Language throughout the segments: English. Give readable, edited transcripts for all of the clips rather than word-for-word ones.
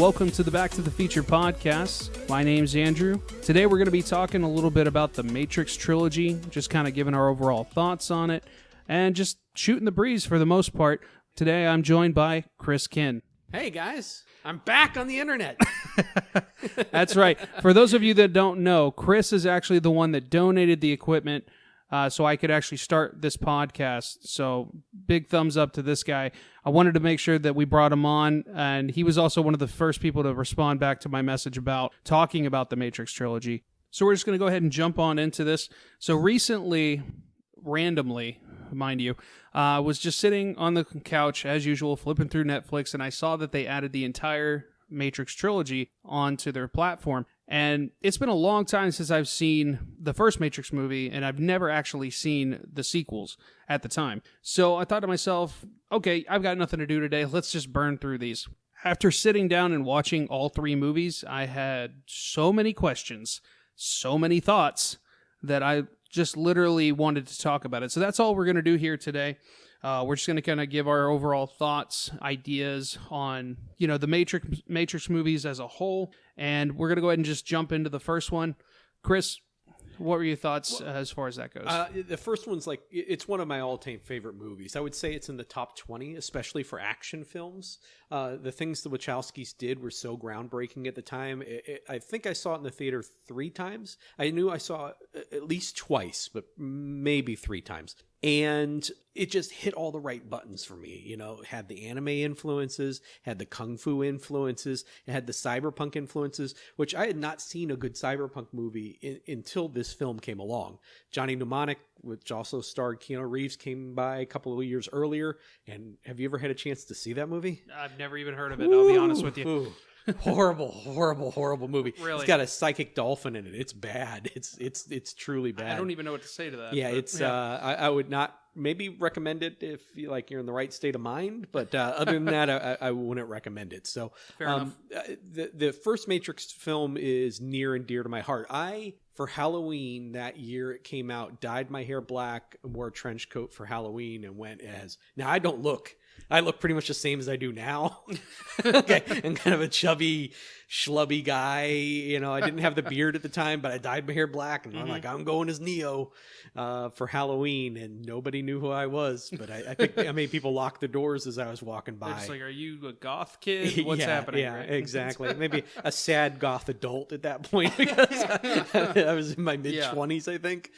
Welcome to the Back to the Future podcast. My name's Andrew. Today we're going to be talking a little bit about the Matrix Trilogy, just kind of giving our overall thoughts on it, and just shooting the breeze for the most part. Today I'm joined by Chris Kinn. Hey guys, I'm back on the internet. That's right. For those of you that don't know, Chris is actually the one that donated the equipment so I could actually start this podcast. So big thumbs up to this guy. I wanted to make sure that we brought him on, and he was also one of the first people to respond back to my message about talking about the Matrix Trilogy. So we're just going to go ahead and jump on into this. So recently, randomly, mind you, was just sitting on the couch as usual, flipping through Netflix, and I saw that they added the entire Matrix Trilogy onto their platform. And it's been a long time since I've seen the first Matrix movie, and I've never actually seen the sequels at the time. So I thought to myself, okay, I've got nothing to do today. Let's just burn through these. After sitting down and watching all three movies, I had so many questions, so many thoughts that I just literally wanted to talk about it. So that's all we're going to do here today. We're just going to kind of give our overall thoughts, ideas on, the Matrix movies as a whole. And we're going to go ahead and just jump into the first one. Chris, what were your thoughts as far as that goes? The first one's it's one of my all-time favorite movies. I would say it's in the top 20, especially for action films. The things the Wachowskis did were so groundbreaking at the time. I think I saw it in the theater 3 times. I knew I saw it at least twice, but maybe 3 times. And it just hit all the right buttons for me. It had the anime influences, had the kung fu influences, it had the cyberpunk influences, which I had not seen a good cyberpunk movie until this film came along. Johnny Mnemonic, which also starred Keanu Reeves, came by a couple of years earlier. And have you ever had a chance to see that movie? I've never even heard of it, I'll be honest with you. Horrible movie. Really? It's got a psychic dolphin in it. It's bad. It's truly bad. I don't even know what to say to that. Yeah, I would not maybe recommend it if you're in the right state of mind, but other than that, I wouldn't recommend it. So fair enough. The first Matrix film is near and dear to my heart. For Halloween that year it came out, dyed my hair black, wore a trench coat for Halloween, and went as... Now, I look pretty much the same as I do now. Okay, I'm kind of a chubby, schlubby guy. I didn't have the beard at the time, but I dyed my hair black, and I'm like, I'm going as Neo for Halloween, and nobody knew who I was. But I think I made people lock the doors as I was walking by. They're just like, are you a goth kid? What's happening? Yeah, right? Exactly. Maybe a sad goth adult at that point, because I was in my mid-20s, I think,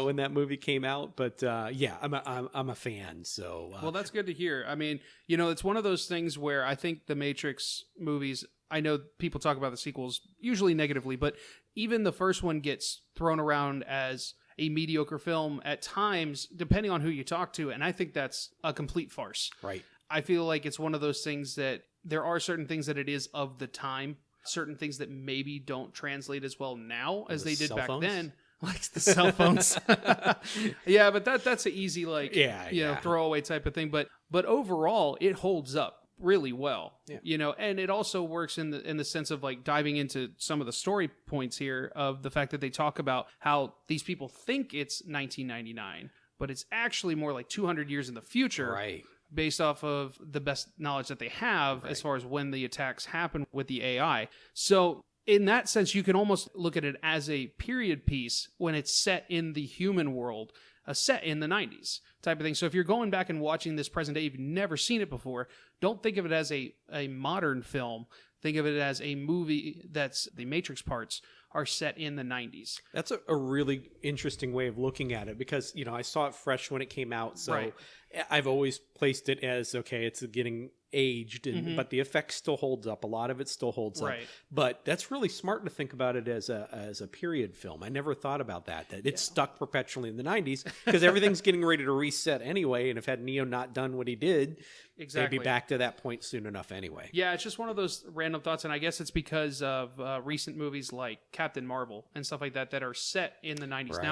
when that movie came out. But I'm a fan. So well, that's good to hear. I mean, it's one of those things where I think the Matrix movies, I know people talk about the sequels usually negatively, but even the first one gets thrown around as a mediocre film at times, depending on who you talk to, and I think that's a complete farce. Right. I feel like it's one of those things that there are certain things that it is of the time, certain things that maybe don't translate as well now as they did back then. Like the cell phones. Yeah, but that's an easy throwaway type of thing. But overall, it holds up really well. Yeah. And it also works in the sense of like diving into some of the story points here of the fact that they talk about how these people think it's 1999, but it's actually more like 200 years in the future. Right. Based off of the best knowledge that they have as far as when the attacks happen with the AI. So in that sense, you can almost look at it as a period piece when it's set in the human world, set in the 90s type of thing. So if you're going back and watching this present day, you've never seen it before, don't think of it as a modern film. Think of it as a movie that's the Matrix parts are set in the 90s. That's a really interesting way of looking at it, because, I saw it fresh when it came out. So I've always placed it as, okay, it's getting aged, but the effect still holds up. A lot of it still holds up. But that's really smart to think about it as a period film. I never thought about that it's stuck perpetually in the 90s, because everything's getting ready to reset anyway. And if had Neo not done what he did, they'd be back to that point soon enough anyway. Yeah, it's just one of those random thoughts. And I guess it's because of recent movies like Captain Marvel and stuff like that are set in the 90s. Right.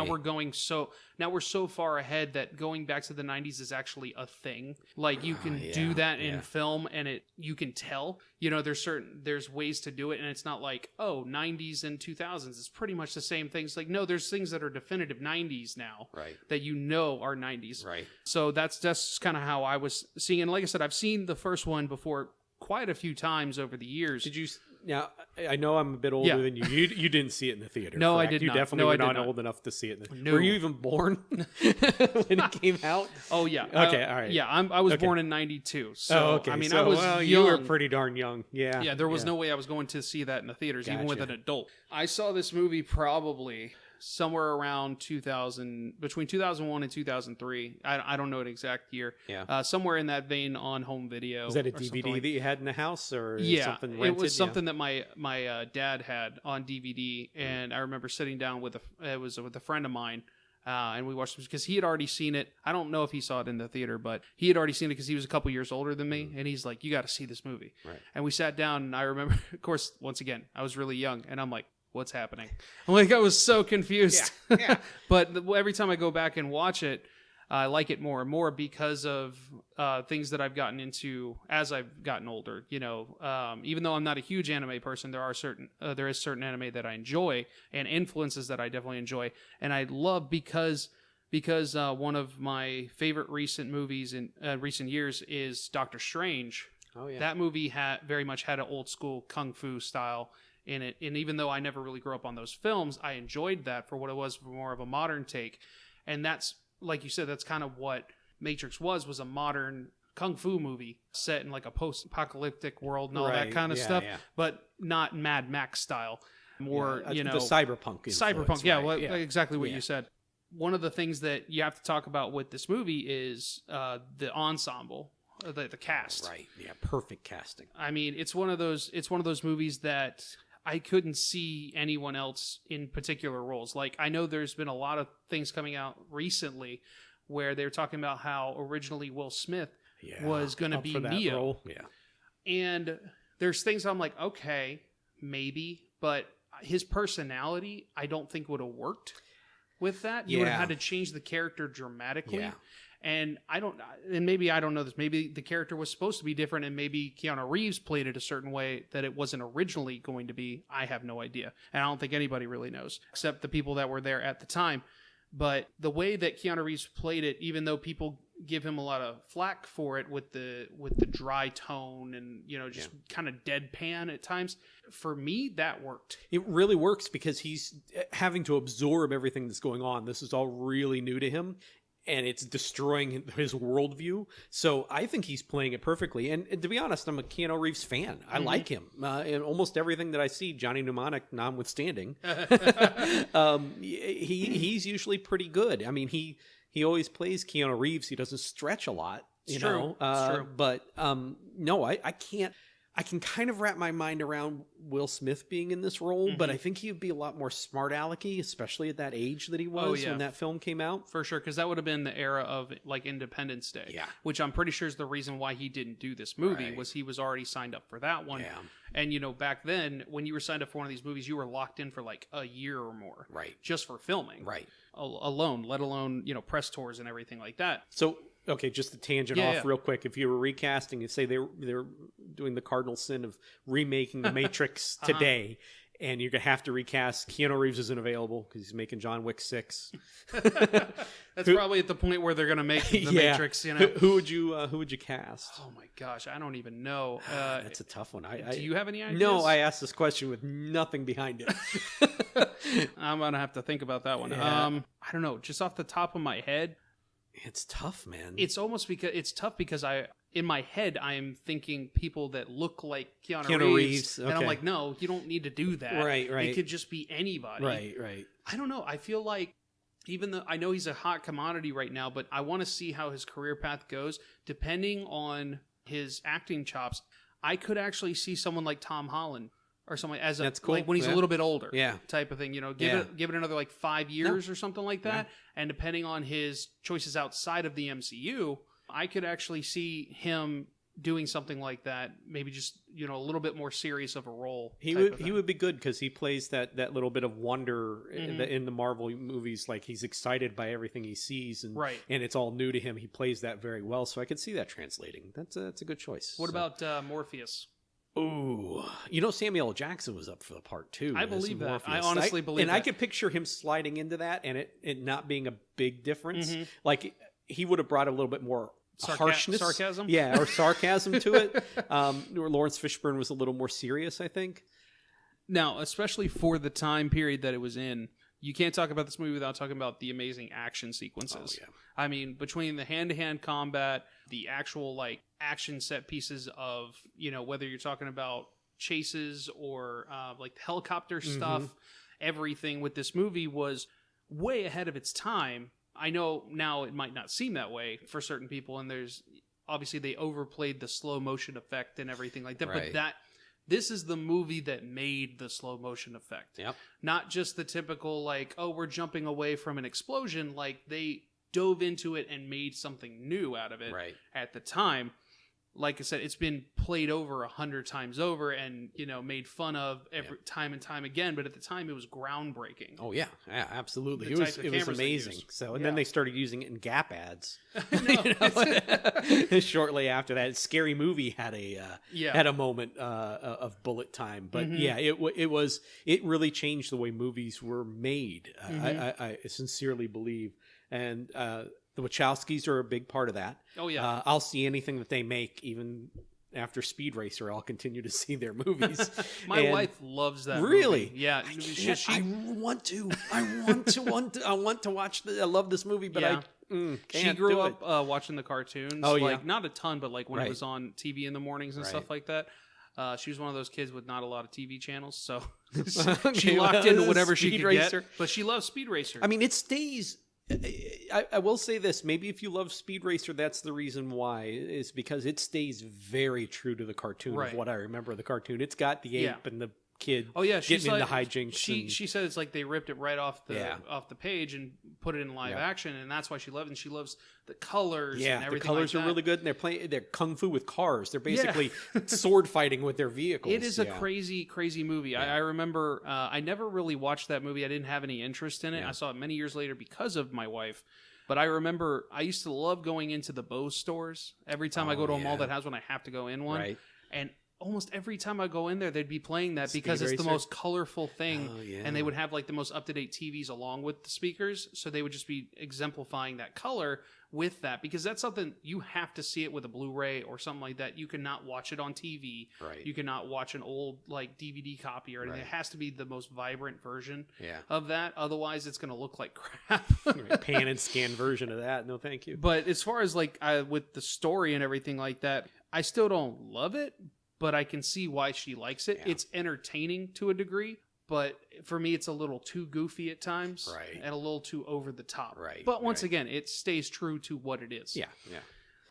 Now we're so far ahead that going back to the 90s is actually a thing. Like you can do that in film, and you can tell. There's ways to do it, and it's not like, 90s and 2000s. It's pretty much the same things. Like, no, there's things that are definitive 90s now that are 90s. Right. So that's kind of how I was seeing. And like I said, I've seen the first one before quite a few times over the years. Did you? Now, I know I'm a bit older than you. You didn't see it in the theater. No, correct? I did you not. You definitely were not old enough to see it. No. Were you even born when it came out? Oh, yeah. Okay, all right. Yeah, I was born in 92. So, okay. I mean, so, I was well, young. you were pretty darn young. Yeah. Yeah, there was no way I was going to see that in the theaters, even with Gotcha. an adult. I saw this movie probably somewhere around 2000, between 2001 and 2003. I don't know an exact year. Yeah. Somewhere in that vein on home video. Was that a or something DVD like that you had in the house, or something rented? it was something that my dad had on DVD, and I remember sitting down with a friend of mine, and we watched it because he had already seen it. I don't know if he saw it in the theater, but he had already seen it because he was a couple years older than me, and he's like, "You got to see this movie." Right. And we sat down, and I remember, of course, once again, I was really young, and I'm like, what's happening? I'm like, I was so confused. Yeah. But every time I go back and watch it, I like it more and more because of things that I've gotten into as I've gotten older. You know, even though I'm not a huge anime person, there is certain anime that I enjoy and influences that I definitely enjoy, and I love because one of my favorite recent movies in recent years is Doctor Strange. Oh yeah. That movie very much had an old school kung fu style in it, and even though I never really grew up on those films, I enjoyed that for what it was, for more of a modern take. And that's, like you said, that's kind of what Matrix was a modern kung fu movie set in like a post-apocalyptic world and all that kind of stuff, but not Mad Max style. More, the cyberpunk influence, cyberpunk, right? Exactly what you said. One of the things that you have to talk about with this movie is the ensemble. The cast, right? Yeah, perfect casting. I mean, it's one of those movies that I couldn't see anyone else in particular roles. Like, I know there's been a lot of things coming out recently where they were talking about how originally Will Smith was going to be Neo. Role. Yeah, and there's things I'm like, okay, maybe, but his personality, I don't think would have worked with that. You would have had to change the character dramatically. Yeah. And maybe I don't know this. Maybe the character was supposed to be different, and maybe Keanu Reeves played it a certain way that it wasn't originally going to be. I have no idea. And I don't think anybody really knows, except the people that were there at the time. But the way that Keanu Reeves played it, even though people give him a lot of flack for it with the dry tone and, you know, just kind of deadpan at times, for me, that worked. It really works because he's having to absorb everything that's going on. This is all really new to him, and it's destroying his worldview. So I think he's playing it perfectly. And to be honest, I'm a Keanu Reeves fan. I like him. In almost everything that I see, Johnny Mnemonic notwithstanding, he's usually pretty good. I mean, he always plays Keanu Reeves. He doesn't stretch a lot. It's true. But no, I can't. I can kind of wrap my mind around Will Smith being in this role, but I think he'd be a lot more smart alecky, especially at that age that he was when that film came out. For sure, because that would have been the era of like Independence Day, which I'm pretty sure is the reason why he didn't do this movie, was he was already signed up for that one. And, you know, back then, when you were signed up for one of these movies, you were locked in for like a year or more, just for filming, alone, let alone, you know, press tours and everything like that. So, okay, just a tangent off real quick. If you were recasting, say they were doing the cardinal sin of remaking The Matrix today, and you're going to have to recast, Keanu Reeves isn't available because he's making John Wick 6. That's probably at the point where they're going to make The Matrix, you know. Who would you cast? Oh my gosh, I don't even know. That's a tough one. Do you have any ideas? No, I asked this question with nothing behind it. I'm going to have to think about that one. I don't know, just off the top of my head, it's tough, man. It's almost because it's tough because in my head I am thinking people that look like Keanu Reeves. Okay. And I'm like, no, you don't need to do that. Right. It could just be anybody. Right. I don't know. I feel like, even though I know he's a hot commodity right now, but I want to see how his career path goes. Depending on his acting chops, I could actually see someone like Tom Holland or something as That's cool. like when he's a little bit older, type of thing. You know, give it another like 5 years or something like that. And depending on his choices outside of the MCU, I could actually see him doing something like that. Maybe just, you know, a little bit more serious of a role. He would be good because he plays that little bit of wonder in the Marvel movies. Like, he's excited by everything he sees, and it's all new to him. He plays that very well, so I could see that translating. That's a good choice. What about Morpheus? Ooh, you know, Samuel L. Jackson was up for the part too. I believe that. Morpheus. I honestly believe that. And I could picture him sliding into that and it not being a big difference. Like, he would have brought a little bit more harshness, sarcasm, or sarcasm to it. Lawrence Fishburne was a little more serious, I think. Now, especially for the time period that it was in, you can't talk about this movie without talking about the amazing action sequences. Oh, yeah. I mean, between the hand-to-hand combat, the actual like action set pieces of, whether you're talking about chases or like the helicopter stuff, everything with this movie was way ahead of its time. I know now it might not seem that way for certain people, and there's obviously they overplayed the slow motion effect and everything like that, right. but this is the movie that made the slow motion effect. Yep. Not just the typical, like, oh, we're jumping away from an explosion. Like, they dove into it and made something new out of it at the time. Like I said, it's been played over 100 times over and, made fun of every time and time again. But at the time, it was groundbreaking. Oh, yeah. Yeah, absolutely. It was amazing. So, and then they started using it in Gap ads. Shortly after that, Scary Movie had a moment of bullet time. But it really changed the way movies were made. I sincerely believe. And the Wachowskis are a big part of that. Oh, yeah. I'll see anything that they make, even after Speed Racer. I'll continue to see their movies. My wife loves that really? movie. Yeah. I want to watch I love this movie, but she grew up watching the cartoons. Oh, like, not a ton, but like when it was on TV in the mornings and stuff like that. She was one of those kids with not a lot of TV channels, so she locked into whatever she could get. But she loves Speed Racer. I mean, it stays... I will say this. Maybe if you love Speed Racer, that's the reason why. Is because it stays very true to the cartoon of what I remember of the cartoon. It's got the ape and the kid getting into hijinks. She said it's like they ripped it right off the page and put it in live action, and that's why she loved it. And she loves the colors and everything. The colors like are really good, and they're kung fu with cars. They're basically sword fighting with their vehicles. It is a crazy, crazy movie. I remember I never really watched that movie. I didn't have any interest in it. I saw it many years later because of my wife. But I remember I used to love going into the Bose stores. Every time I go to a mall that has one, I have to go in one. Right. And almost every time I go in there, they'd be playing that because it's the most colorful thing. Oh, yeah. And they would have like the most up-to-date TVs along with the speakers. So they would just be exemplifying that color with that, because that's something you have to see it with a Blu-ray or something like that. You cannot watch it on TV. Right. You cannot watch an old like DVD copy or anything. It has to be the most vibrant version of that. Otherwise, it's going to look like crap. Pan and scan version of that. No, thank you. But as far as like with the story and everything like that, I still don't love it. But I can see why she likes it. Yeah. It's entertaining to a degree, but for me, it's a little too goofy at times, and a little too over the top. Right. But once again, it stays true to what it is. Yeah, yeah.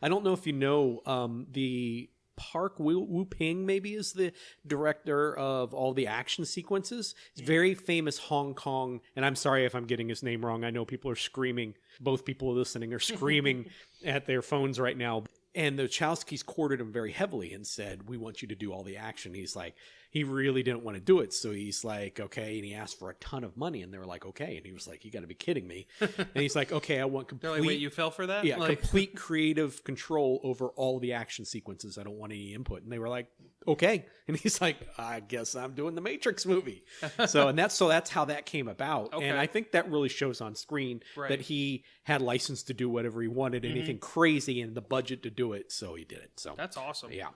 I don't know if you know the Park Woo Ping maybe is the director of all the action sequences. He's very famous Hong Kong, and I'm sorry if I'm getting his name wrong. I know people are screaming. Both people listening are screaming at their phones right now. And the Wachowskis courted him very heavily and said, we want you to do all the action. He's like, he really didn't want to do it. So he's like, okay. And he asked for a ton of money. And they were like, okay. And he was like, you got to be kidding me. And he's like, okay, I want complete... They're like, wait, you fell for that? Yeah, complete creative control over all the action sequences. I don't want any input. And they were like, okay. And he's like, I guess I'm doing the Matrix movie. So that's how that came about. Okay. And I think that really shows on screen that he had license to do whatever he wanted, anything crazy, and the budget to do it. So he did it. So that's awesome. Yeah.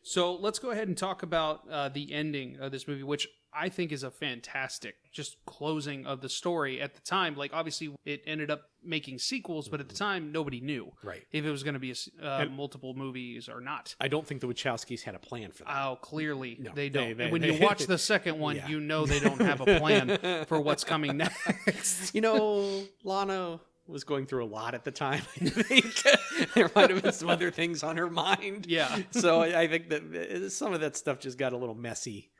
So let's go ahead and talk about the ending of this movie, which I think is a fantastic just closing of the story at the time. Like, obviously, it ended up making sequels, but at the time, nobody knew if it was going to be multiple movies or not. I don't think the Wachowskis had a plan for that. Oh, clearly they don't. When you watch the second one, you know they don't have a plan for what's coming next. You know, Lana was going through a lot at the time. I think there might have been some other things on her mind. Yeah. So I think that some of that stuff just got a little messy.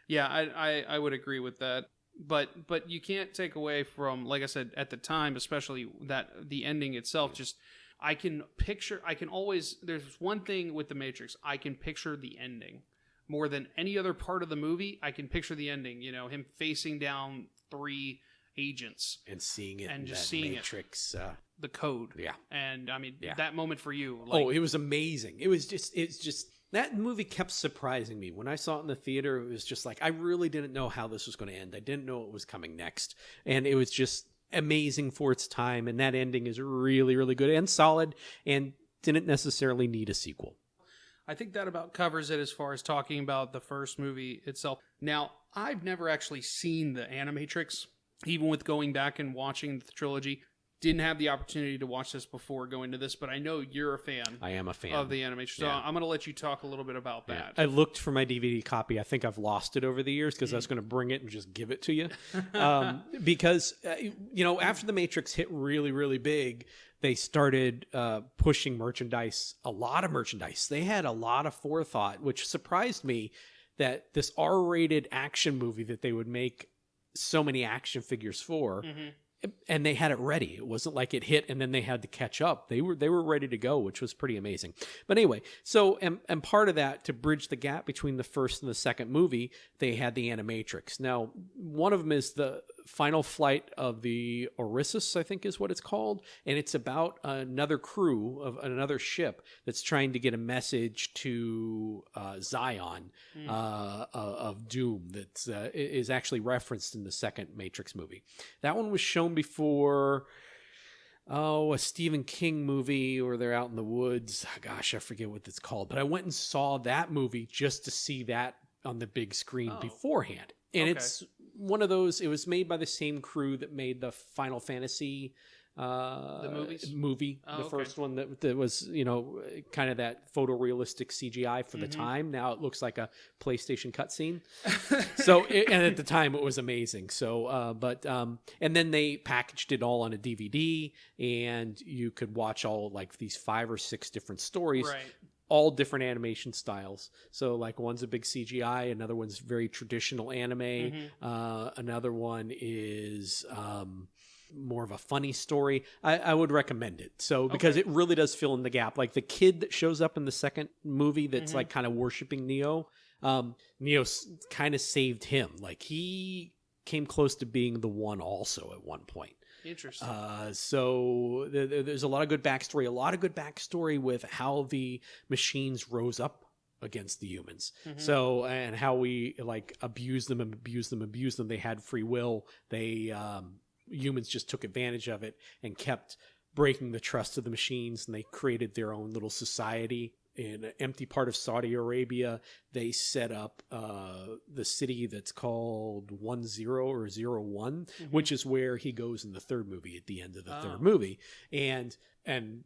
Yeah, I would agree with that. But you can't take away from, like I said, at the time, especially that the ending itself, just there's one thing with The Matrix, I can picture the ending. More than any other part of the movie, I can picture the ending, you know, him facing down 3 agents and seeing it and just seeing Matrix, the code. Yeah. And I mean, that moment for you. Like, it was amazing. It's just that movie kept surprising me. When I saw it in the theater, it was just like, I really didn't know how this was going to end. I didn't know what was coming next. And it was just amazing for its time. And that ending is really, really good and solid. And didn't necessarily need a sequel. I think that about covers it as far as talking about the first movie itself. Now, I've never actually seen the Animatrix, even with going back and watching the trilogy. Didn't have the opportunity to watch this before going to this, but I know you're a fan. I am a fan of the Animatrix. So I'm going to let you talk a little bit about that. I looked for my DVD copy. I think I've lost it over the years because I was going to bring it and just give it to you. Because, after The Matrix hit really, really big, they started pushing merchandise, a lot of merchandise. They had a lot of forethought, which surprised me that this R-rated action movie that they would make so many action figures for, and they had it ready. It wasn't like it hit and then they had to catch up. They were ready to go, which was pretty amazing. But anyway, so and part of that, to bridge the gap between the first and the second movie, they had the Animatrix. Now, one of them is the final flight of the Orisis, I think is what it's called, and it's about another crew of another ship that's trying to get a message to Zion of Doom that is actually referenced in the second Matrix movie. That one was shown before a Stephen King movie, or they're out in the woods. Gosh, I forget what it's called, but I went and saw that movie just to see that on the big screen beforehand. And it's one of those, it was made by the same crew that made the Final Fantasy movie, the first one that was, kind of that photorealistic CGI for the time. Now it looks like a PlayStation cutscene. And at the time it was amazing. So, and then they packaged it all on a DVD, and you could watch all like these 5 or 6 different stories. Right. All different animation styles. So like one's a big CGI, another one's very traditional anime. Another one is more of a funny story. I would recommend it. So because it really does fill in the gap. Like the kid that shows up in the second movie that's like kind of worshiping Neo, Neo kind of saved him. Like he came close to being the one also at one point. Interesting. So there's a lot of good backstory with how the machines rose up against the humans. So, and how we like abuse them. They had free will. They, humans just took advantage of it and kept breaking the trust of the machines, and they created their own little society. In an empty part of Saudi Arabia, they set up the city that's called 10 or 01, which is where he goes in the third movie at the end of the third movie. And then,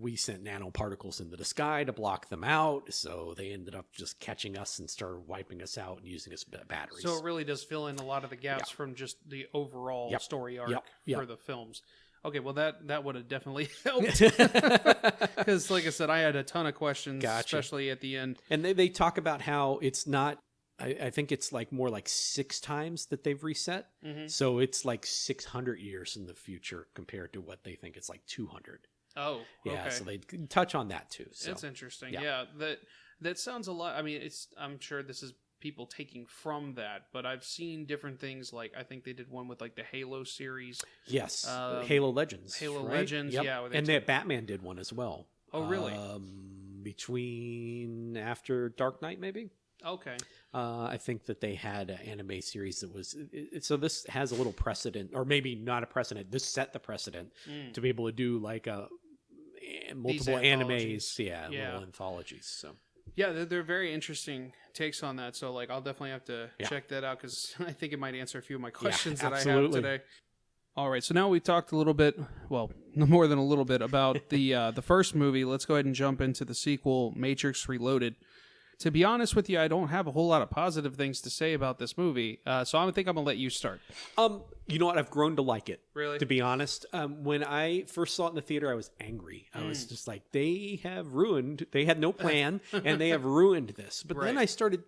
we sent nanoparticles into the sky to block them out. So they ended up just catching us and started wiping us out and using us batteries. So it really does fill in a lot of the gaps from just the overall story arc for the films. Okay, well, that would have definitely helped. Because, like I said, I had a ton of questions, especially at the end. And they talk about how it's not, I think it's like more like 6 times that they've reset. So it's like 600 years in the future compared to what they think it's like 200. Oh, yeah. okay. So they touch on that too. So. That's interesting. Yeah, that sounds a lot. I mean, I'm sure this is people taking from that, but I've seen different things. Like I think they did one with like the Halo series. Yes, Halo Legends. Legends. Yep. Yeah, and Batman did one as well. Oh, really? After Dark Knight, maybe. Okay. I think that they had an anime series that was so this has a little precedent, or maybe not a precedent. This set the precedent to be able to do like multiple animes, little anthologies. So. Yeah, they're very interesting takes on that. So, like, I'll definitely have to check that out because I think it might answer a few of my questions that I have today. All right, so now we talked a little bit, well, more than a little bit, about the first movie. Let's go ahead and jump into the sequel, Matrix Reloaded. To be honest with you, I don't have a whole lot of positive things to say about this movie, so I think I'm going to let you start. You know what? I've grown to like it. Really? To be honest. When I first saw it in the theater, I was angry. I was just like, they had no plan, and they have ruined this. But then I started,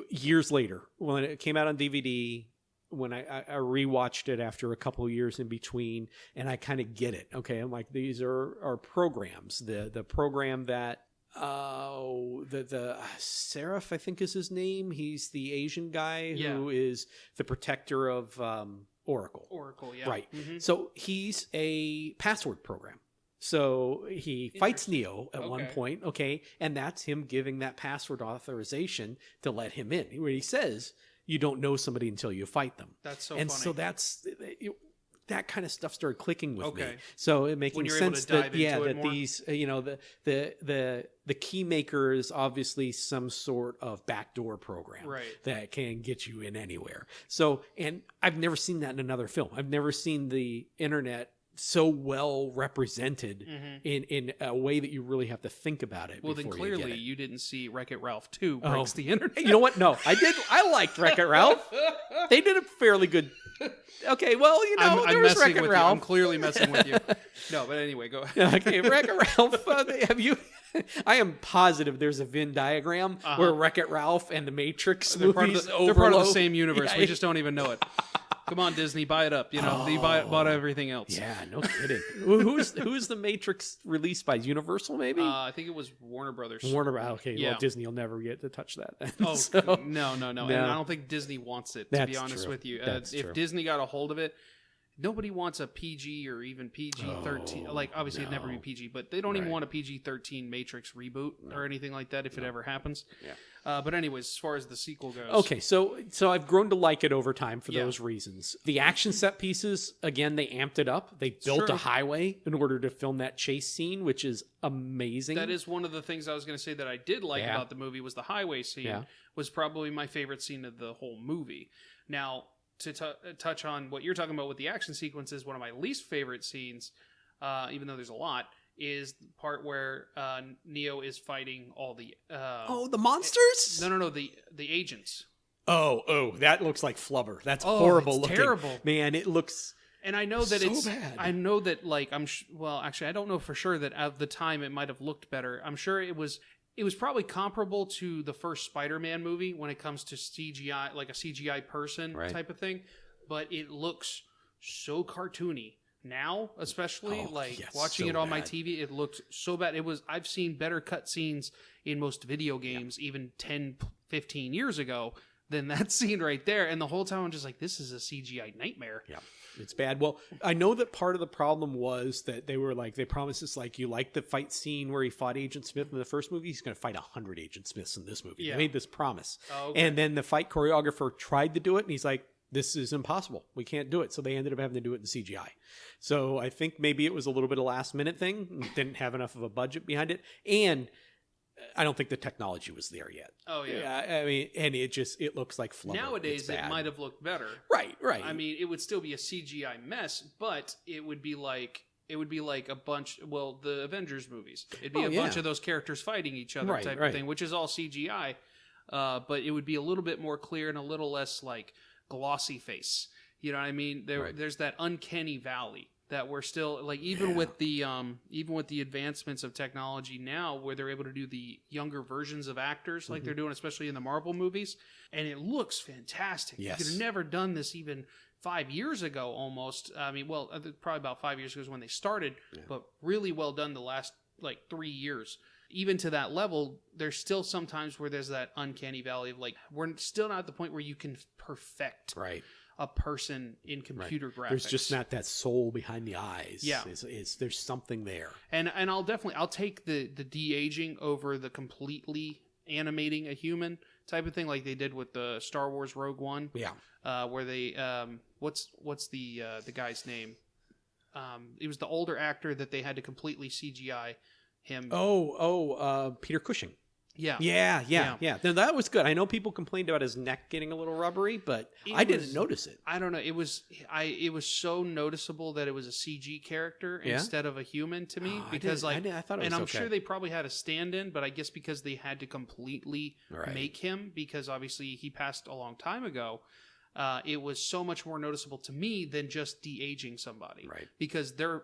years later, when it came out on DVD, when I rewatched it after a couple of years in between, and I kind of get it. Okay, I'm like, these are programs. The program that the Seraph, I think is his name. He's the Asian guy who is the protector of Oracle. Oracle, yeah. Right. So he's a password program. So he fights Neo at one point, and that's him giving that password authorization to let him in. Where he says, you don't know somebody until you fight them. That's so funny. funny. So that's that kind of stuff started clicking with me. Okay. So it making you're able sense to dive that into it that more? these the key maker is obviously some sort of backdoor program Right. that can get you in anywhere. So, and I've never seen that in another film. I've never seen the internet so well represented in a way that you really have to think about it. Well, then before clearly you didn't see Wreck-It Ralph 2 Breaks the Internet. You know what? No, I did. I liked Wreck-It Ralph. They did a fairly good. Okay, well, you know, there was messing Wreck-It with Ralph. you. I'm clearly messing with you. No, but anyway, go ahead. Okay, Wreck-It Ralph. Have you? I am positive there's a Venn diagram where Wreck-It Ralph and the Matrix They're part, movies they're part of the overlap. same universe. Yeah, We just don't even know it. Come on, Disney, buy it up. You know, they bought everything else. Yeah, no kidding. Who's the Matrix released by? Universal, maybe? I think it was Warner Brothers. Warner. Okay, Yeah. well, Disney will never get to touch that. Then. Oh, So, no. And I don't think Disney wants it, to be That's honest true. with you. That's If true. Disney got a hold of it, nobody wants a PG or even PG-13. Like, obviously, it'd never be PG, but they don't even Right. want a PG-13 Matrix reboot or anything like that if it ever happens. Yeah. But anyways, as far as the sequel goes. Okay, so I've grown to like it over time for Yeah. those reasons. The action set pieces, again, they amped it up. They built Sure. a highway in order to film that chase scene, which is amazing. That is one of the things I was going to say that I did like Yeah. about the movie was the highway scene. Yeah. Was probably my favorite scene of the whole movie. Now, to touch on what you're talking about with the action sequences, one of my least favorite scenes, even though there's a lot, is the part where Neo is fighting all the the monsters? no the agents. Oh, that looks like flubber. That's Oh, horrible it's looking. terrible. Man, it looks And I know that so it's bad. I know that like well, actually I don't know for sure that at the time it might have looked better. I'm sure it was probably comparable to the first Spider-Man movie when it comes to CGI, like a CGI person Right. type of thing, but it looks so cartoony. Now, especially watching so it on my bad. TV, it looked so bad. I've seen better cut scenes in most video games even 10, 15 years ago than that scene right there. And the whole time I'm just like, this is a CGI nightmare. Yeah, it's bad. Well, I know that part of the problem was that they promised us, like, you like the fight scene where he fought Agent Smith in the first movie, he's going to fight 100 Agent Smiths in this movie. Yeah. They made this promise. Oh, okay. And then the fight choreographer tried to do it, and he's like, this is impossible. We can't do it. So they ended up having to do it in CGI. So I think maybe it was a little bit of a last minute thing. Didn't have enough of a budget behind it. And I don't think the technology was there yet. Oh, yeah. I mean, and it looks like flubber. Nowadays, It's it bad. might have looked better. Right. I mean, it would still be a CGI mess, but it would be like a bunch. Well, the Avengers movies. It'd be a bunch of those characters fighting each other, Right, type right. of thing, which is all CGI. But it would be a little bit more clear and a little less like glossy face. You know what I mean? There's that uncanny valley that we're still like, even with the advancements of technology now, where they're able to do the younger versions of actors like they're doing, especially in the Marvel movies, and it looks fantastic. Yes. You could have never done this even 5 years ago, almost. I mean, well, probably about 5 years ago is when they started, but really well done the last like 3 years. Even to that level, there's still sometimes where there's that uncanny valley of like, we're still not at the point where you can perfect a person in computer graphics. There's just not that soul behind the eyes. Yeah. There's something there. And I'll take the de-aging over the completely animating a human type of thing, like they did with the Star Wars Rogue One. Yeah. Where they what's the guy's name? It was the older actor that they had to completely CGI him. Peter Cushing. Yeah. Yeah. Now, that was good. I know people complained about his neck getting a little rubbery, but I didn't notice it. I don't know. It was so noticeable that it was a CG character instead of a human to me, because I thought it was and I'm sure they probably had a stand-in, but I guess because they had to completely make him, because obviously he passed a long time ago. It was so much more noticeable to me than just de-aging somebody, because their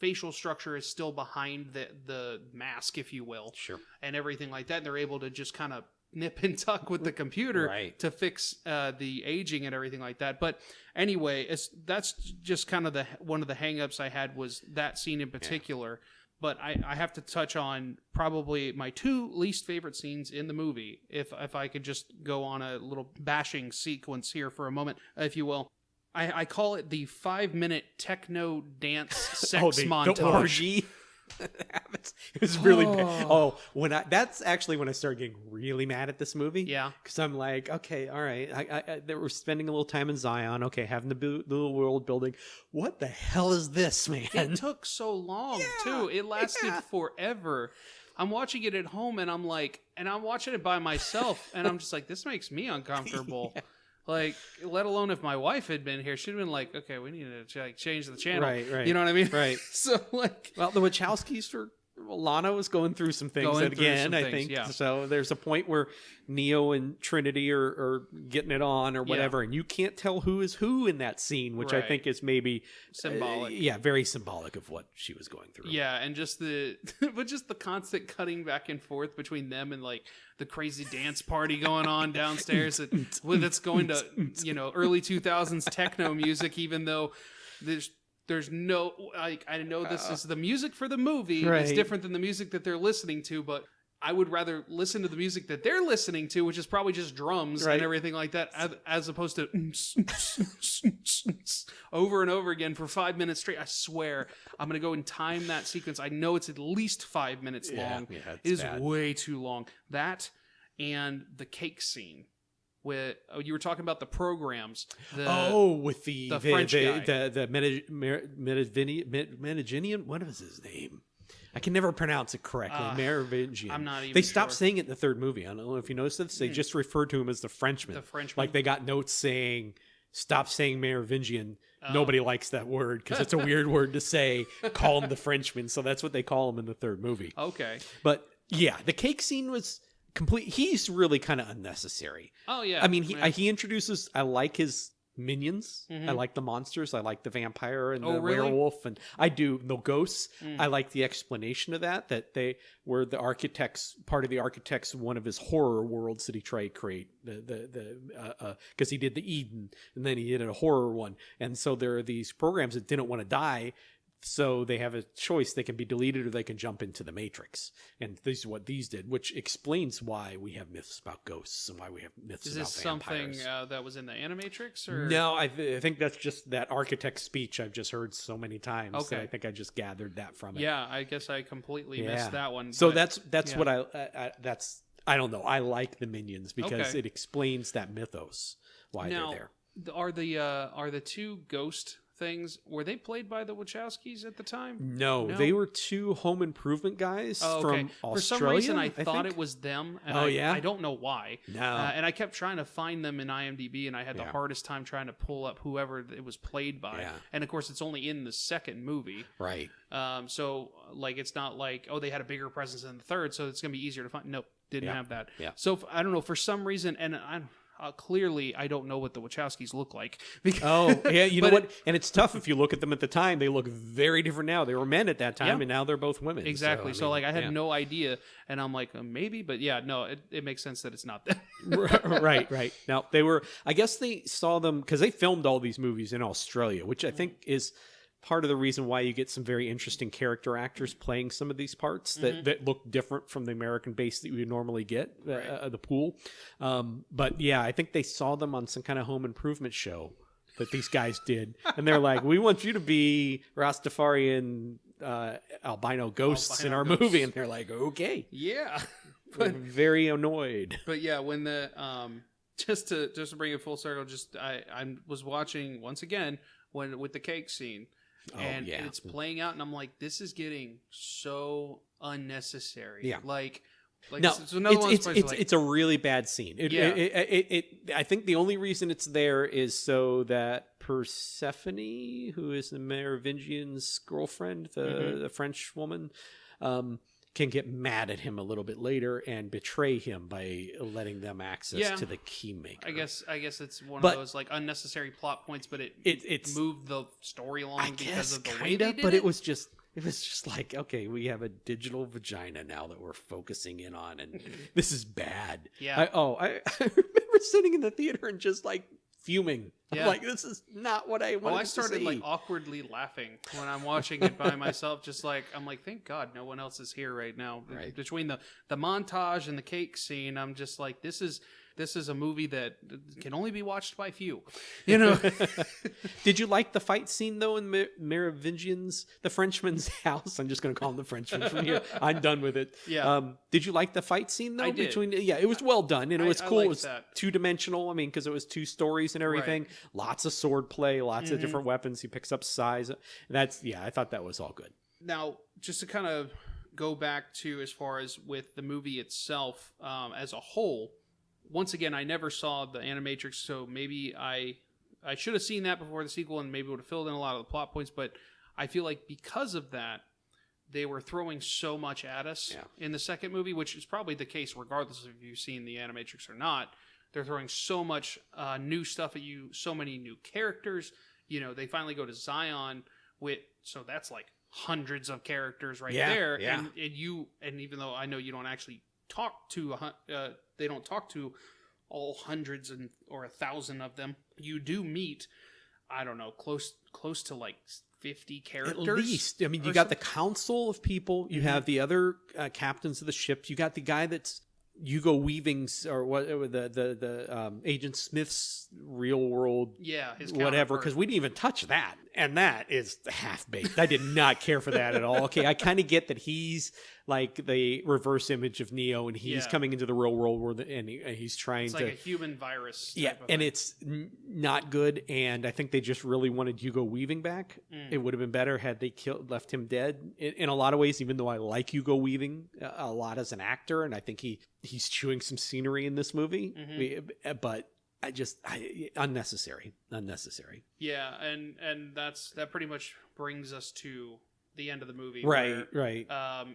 facial structure is still behind the mask, if you will, and everything like that. And they're able to just kind of nip and tuck with the computer to fix the aging and everything like that. But anyway, that's just kind of one of the hangups I had, was that scene in particular. But I have to touch on probably my two least favorite scenes in the movie, if I could just go on a little bashing sequence here for a moment, if you will. I call it the 5-minute techno dance sex montage. The orgy. It was really bad. Oh, that's actually when I started getting really mad at this movie. Yeah. Because I'm like, okay, all right. They were spending a little time in Zion. Okay, having the little world building. What the hell is this, man? It took so long, too. It lasted forever. I'm watching it at home, and I'm like, and I'm watching it by myself, and I'm just like, this makes me uncomfortable. Like, let alone if my wife had been here, she'd have been like, okay, we need to change the channel. Right. You know what I mean? Right. So, like... Well, the Wachowskis Lana was going through some things again, I think. Yeah. So there's a point where Neo and Trinity are getting it on or whatever, and you can't tell who is who in that scene, which I think is maybe symbolic. Very symbolic of what she was going through. Yeah, and just the constant cutting back and forth between them and like the crazy dance party going on downstairs that's going to early 2000s techno music, even though there's no, like, I know this is the music for the movie. Right. It's different than the music that they're listening to, but I would rather listen to the music that they're listening to, which is probably just drums and everything like that, as opposed to over and over again for 5 minutes straight. I swear, I'm going to go and time that sequence. I know it's at least 5 minutes long. Yeah, it is way too long. That and the cake scene. With you were talking about the programs. With the French guy. the Merovingian. What was his name? I can never pronounce it correctly. Merovingian. I'm not even. They stopped saying it in the third movie. I don't know if you noticed this. They just referred to him as the Frenchman. The Frenchman. Like they got notes saying, "Stop saying Merovingian." Nobody likes that word because it's a weird word to say. Call him the Frenchman. So that's what they call him in the third movie. Okay. But yeah, the cake scene was complete. He's really kind of unnecessary. Oh yeah. I mean, he introduces. I like his minions. Mm-hmm. I like the monsters. I like the vampire and the really? werewolf, and I do the ghosts. I like the explanation of that they were the architects. Part of the architects, one of his horror worlds that he tried to create. Because he did the Eden, and then he did a horror one, and so there are these programs that didn't want to die. So they have a choice. They can be deleted or they can jump into the Matrix. And this is what these did, which explains why we have myths about ghosts and why we have myths about vampires. Is this something that was in the Animatrix? Or? No, I think that's just that architect speech I've just heard so many times. Okay. That I think I just gathered that from it. Yeah, I guess I completely missed that one. So that's what I don't know. I like the minions because it explains that mythos, why they're there. Are the two ghost things, were they played by the Wachowskis at the time? No, they were two home improvement guys from Australia. For some reason, I thought it was them. And I don't know why. No. And I kept trying to find them in IMDb, and I had the hardest time trying to pull up whoever it was played by. Yeah. And of course, it's only in the second movie. Right. So, like, it's not like, they had a bigger presence in the third, so it's going to be easier to find. Nope, didn't have that. Yeah. So, I don't know, for some reason, and clearly, I don't know what the Wachowskis look like. You know what? And it's tough if you look at them at the time. They look very different now. They were men at that time, and now they're both women. Exactly. So I had no idea, and I'm like, maybe, but it makes sense that it's not them. Right. Now, I guess they saw them, because they filmed all these movies in Australia, which I think is part of the reason why you get some very interesting character actors playing some of these parts that look different from the American base that you would normally get, the pool. But yeah, I think they saw them on some kind of home improvement show that these guys did. And they're like, we want you to be Rastafarian albino ghosts in our movie. And they're like, okay. Yeah. But very annoyed. But yeah, when the, just to bring it full circle, I was watching once again with the cake scene. And it's playing out, and I'm like, this is getting so unnecessary. Yeah. No, it's a really bad scene. I think the only reason it's there is so that Persephone, who is the Merovingian's girlfriend, the French woman, can get mad at him a little bit later and betray him by letting them access to the keymaker. I guess it's one of those like unnecessary plot points, but it's moved the story along because of the way they did it. But it was just like, okay, we have a digital vagina now that we're focusing in on, and this is bad. Yeah. I remember sitting in the theater and just like fuming. Yeah. I'm like, this is not what I wanted to see. I started like awkwardly laughing when I'm watching it by myself. Just like, I'm like, thank God no one else is here right now. Right. Between the montage and the cake scene, I'm just like, this is this is a movie that can only be watched by few. You know. Did you like the fight scene though in Merovingian's, the Frenchman's house? I'm just going to call him the Frenchman from here. I'm done with it. Yeah. Did you like the fight scene though? I did. It was well done and it was cool. It was that. 2-dimensional. I mean, because it was 2 stories and everything. Right. Lots of sword play, lots of different weapons. He picks up size. I thought that was all good. Now, just to kind of go back to as far as with the movie itself as a whole, once again, I never saw the Animatrix, so maybe I should have seen that before the sequel and maybe would have filled in a lot of the plot points, but I feel like because of that, they were throwing so much at us in the second movie, which is probably the case regardless of if you've seen the Animatrix or not. They're throwing so much new stuff at you, so many new characters. You know, they finally go to Zion so that's like hundreds of characters there. Yeah. And even though I know you don't actually talk to, they don't talk to all hundreds or 1,000 of them. You do meet, I don't know, close to like 50 characters. At least. I mean, you got the council of people. You have the other captains of the ships. You got the guy that's Hugo Weaving's or what the Agent Smith's real world, his whatever, because we didn't even touch that, and that is half baked. I did not care for that at all. Okay, I kind of get that he's like the reverse image of Neo, and he's coming into the real world and he's trying it's to like a human virus. And it's not good. And I think they just really wanted Hugo Weaving back. It would have been better had they left him dead in a lot of ways. Even though I like Hugo Weaving a lot as an actor, and I think he's chewing some scenery in this movie, but unnecessary. Yeah, and that pretty much brings us to the end of the movie. Right.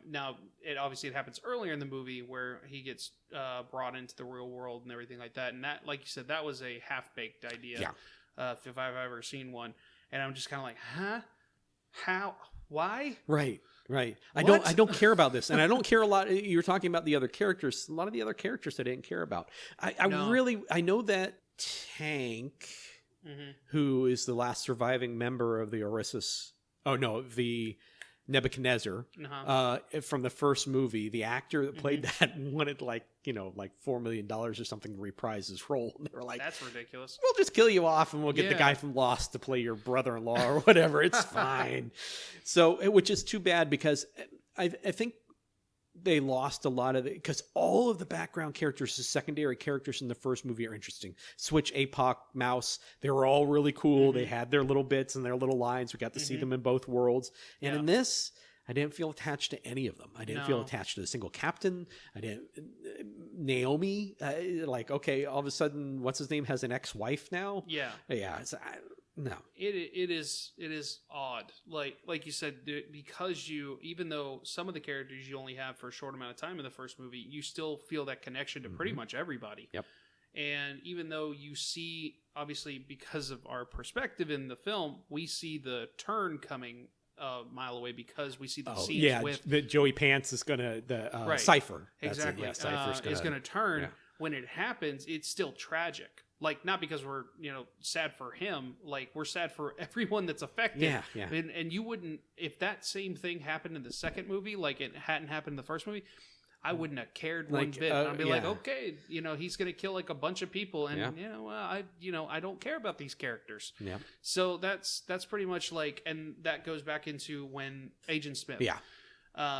Now, it happens earlier in the movie where he gets brought into the real world and everything like that. And that, like you said, that was a half-baked idea. Yeah. If I've ever seen one. And I'm just kind of like, huh? How? Why? Right. I don't care about this, and I don't care a lot. You were talking about the other characters. A lot of the other characters I didn't care about. I know that Tank, who is the last surviving member of the the Nebuchadnezzar from the first movie. The actor that played that wanted like $4 million or something to reprise his role. And they were like, "That's ridiculous. We'll just kill you off, and we'll get the guy from Lost to play your brother-in-law or whatever. It's fine." So, which is too bad because I think they lost a lot of it because all of the background characters, the secondary characters in the first movie are interesting. Switch, APOC, Mouse, they were all really cool. They had their little bits and their little lines. We got to see them in both worlds. And in this, I didn't feel attached to any of them. I didn't feel attached to the single captain. I didn't. Naomi, okay, all of a sudden, what's his name has an ex-wife now? Yeah. No, it is odd. Like you said, because even though some of the characters you only have for a short amount of time in the first movie, you still feel that connection to pretty much everybody. Yep. And even though you see, obviously, because of our perspective in the film, we see the turn coming a mile away because we see the scenes with the Joey Pants is gonna Cypher. Exactly. Cypher's is gonna turn. Yeah. When it happens, it's still tragic. Like, not because we're, sad for him. Like, we're sad for everyone that's affected. Yeah. And you wouldn't, if that same thing happened in the second movie, like it hadn't happened in the first movie, I wouldn't have cared one bit. I'd be like, okay, he's going to kill like a bunch of people. And, I don't care about these characters. Yeah. So that's pretty much like, and that goes back into when Agent Smith. Yeah.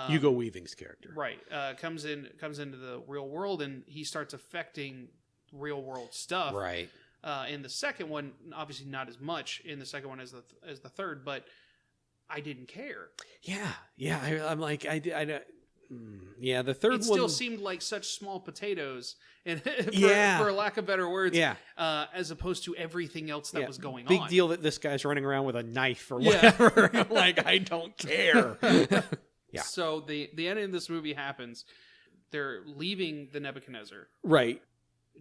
Hugo Weaving's character. Right. Comes into the real world and he starts affecting real world stuff. Right. In the second one, obviously not as much in the second one as the third, but I didn't care. Yeah. I'm like, the third one still seemed like such small potatoes, and for lack of better words, as opposed to everything else that was going on. Big deal that this guy's running around with a knife or whatever. I'm like, I don't care. Yeah. So the end of this movie happens. They're leaving the Nebuchadnezzar. Right.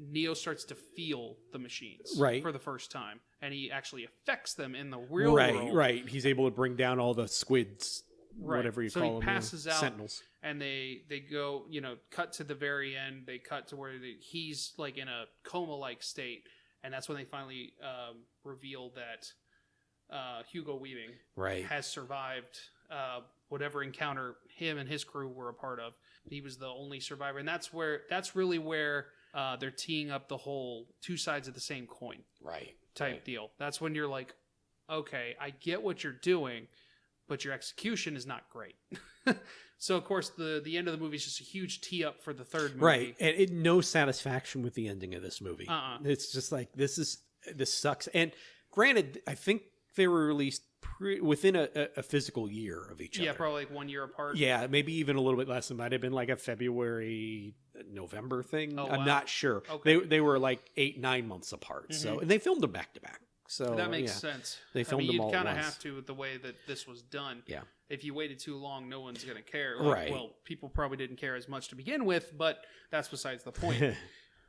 Neo starts to feel the machines for the first time, and he actually affects them in the real world. Right. He's able to bring down all the squids, whatever you call them. So he passes out, sentinels. And they go, cut to the very end. They cut to where he's like in a coma-like state, and that's when they finally reveal that Hugo Weaving has survived whatever encounter him and his crew were a part of. He was the only survivor, and that's really where they're teeing up the whole two sides of the same coin type deal. That's when you're like, okay, I get what you're doing, but your execution is not great. So, of course, the end of the movie is just a huge tee up for the third movie. Right. And no satisfaction with the ending of this movie. It's just like, this sucks. And granted, I think they were released within a physical year of each other. Yeah, probably like 1 year apart. Yeah, maybe even a little bit less. It might have been like a February, November thing. Oh, I'm wow. not sure. Okay. They were like 8-9 months apart. So, and they filmed them back to back. So that makes sense. They filmed them all at once. You kind of have to with the way that this was done. Yeah. If you waited too long, no one's going to care. Right. Well, people probably didn't care as much to begin with, but that's besides the point.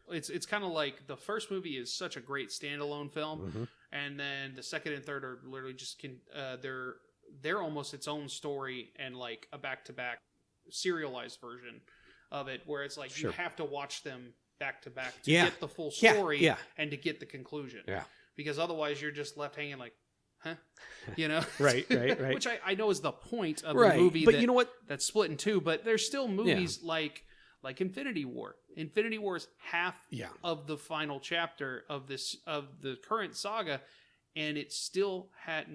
It's kind of like the first movie is such a great standalone film, and then the second and third are literally just they're almost its own story and like a back-to-back serialized version of it, where it's like you have to watch them back to back to get the full story and to get the conclusion. Yeah. Because otherwise you're just left hanging like, huh? You know? Right. Which I know is the point of the movie, but you know what? That's split in two, but there's still movies like Infinity War. Infinity War is half of the final chapter of the current saga, and it still had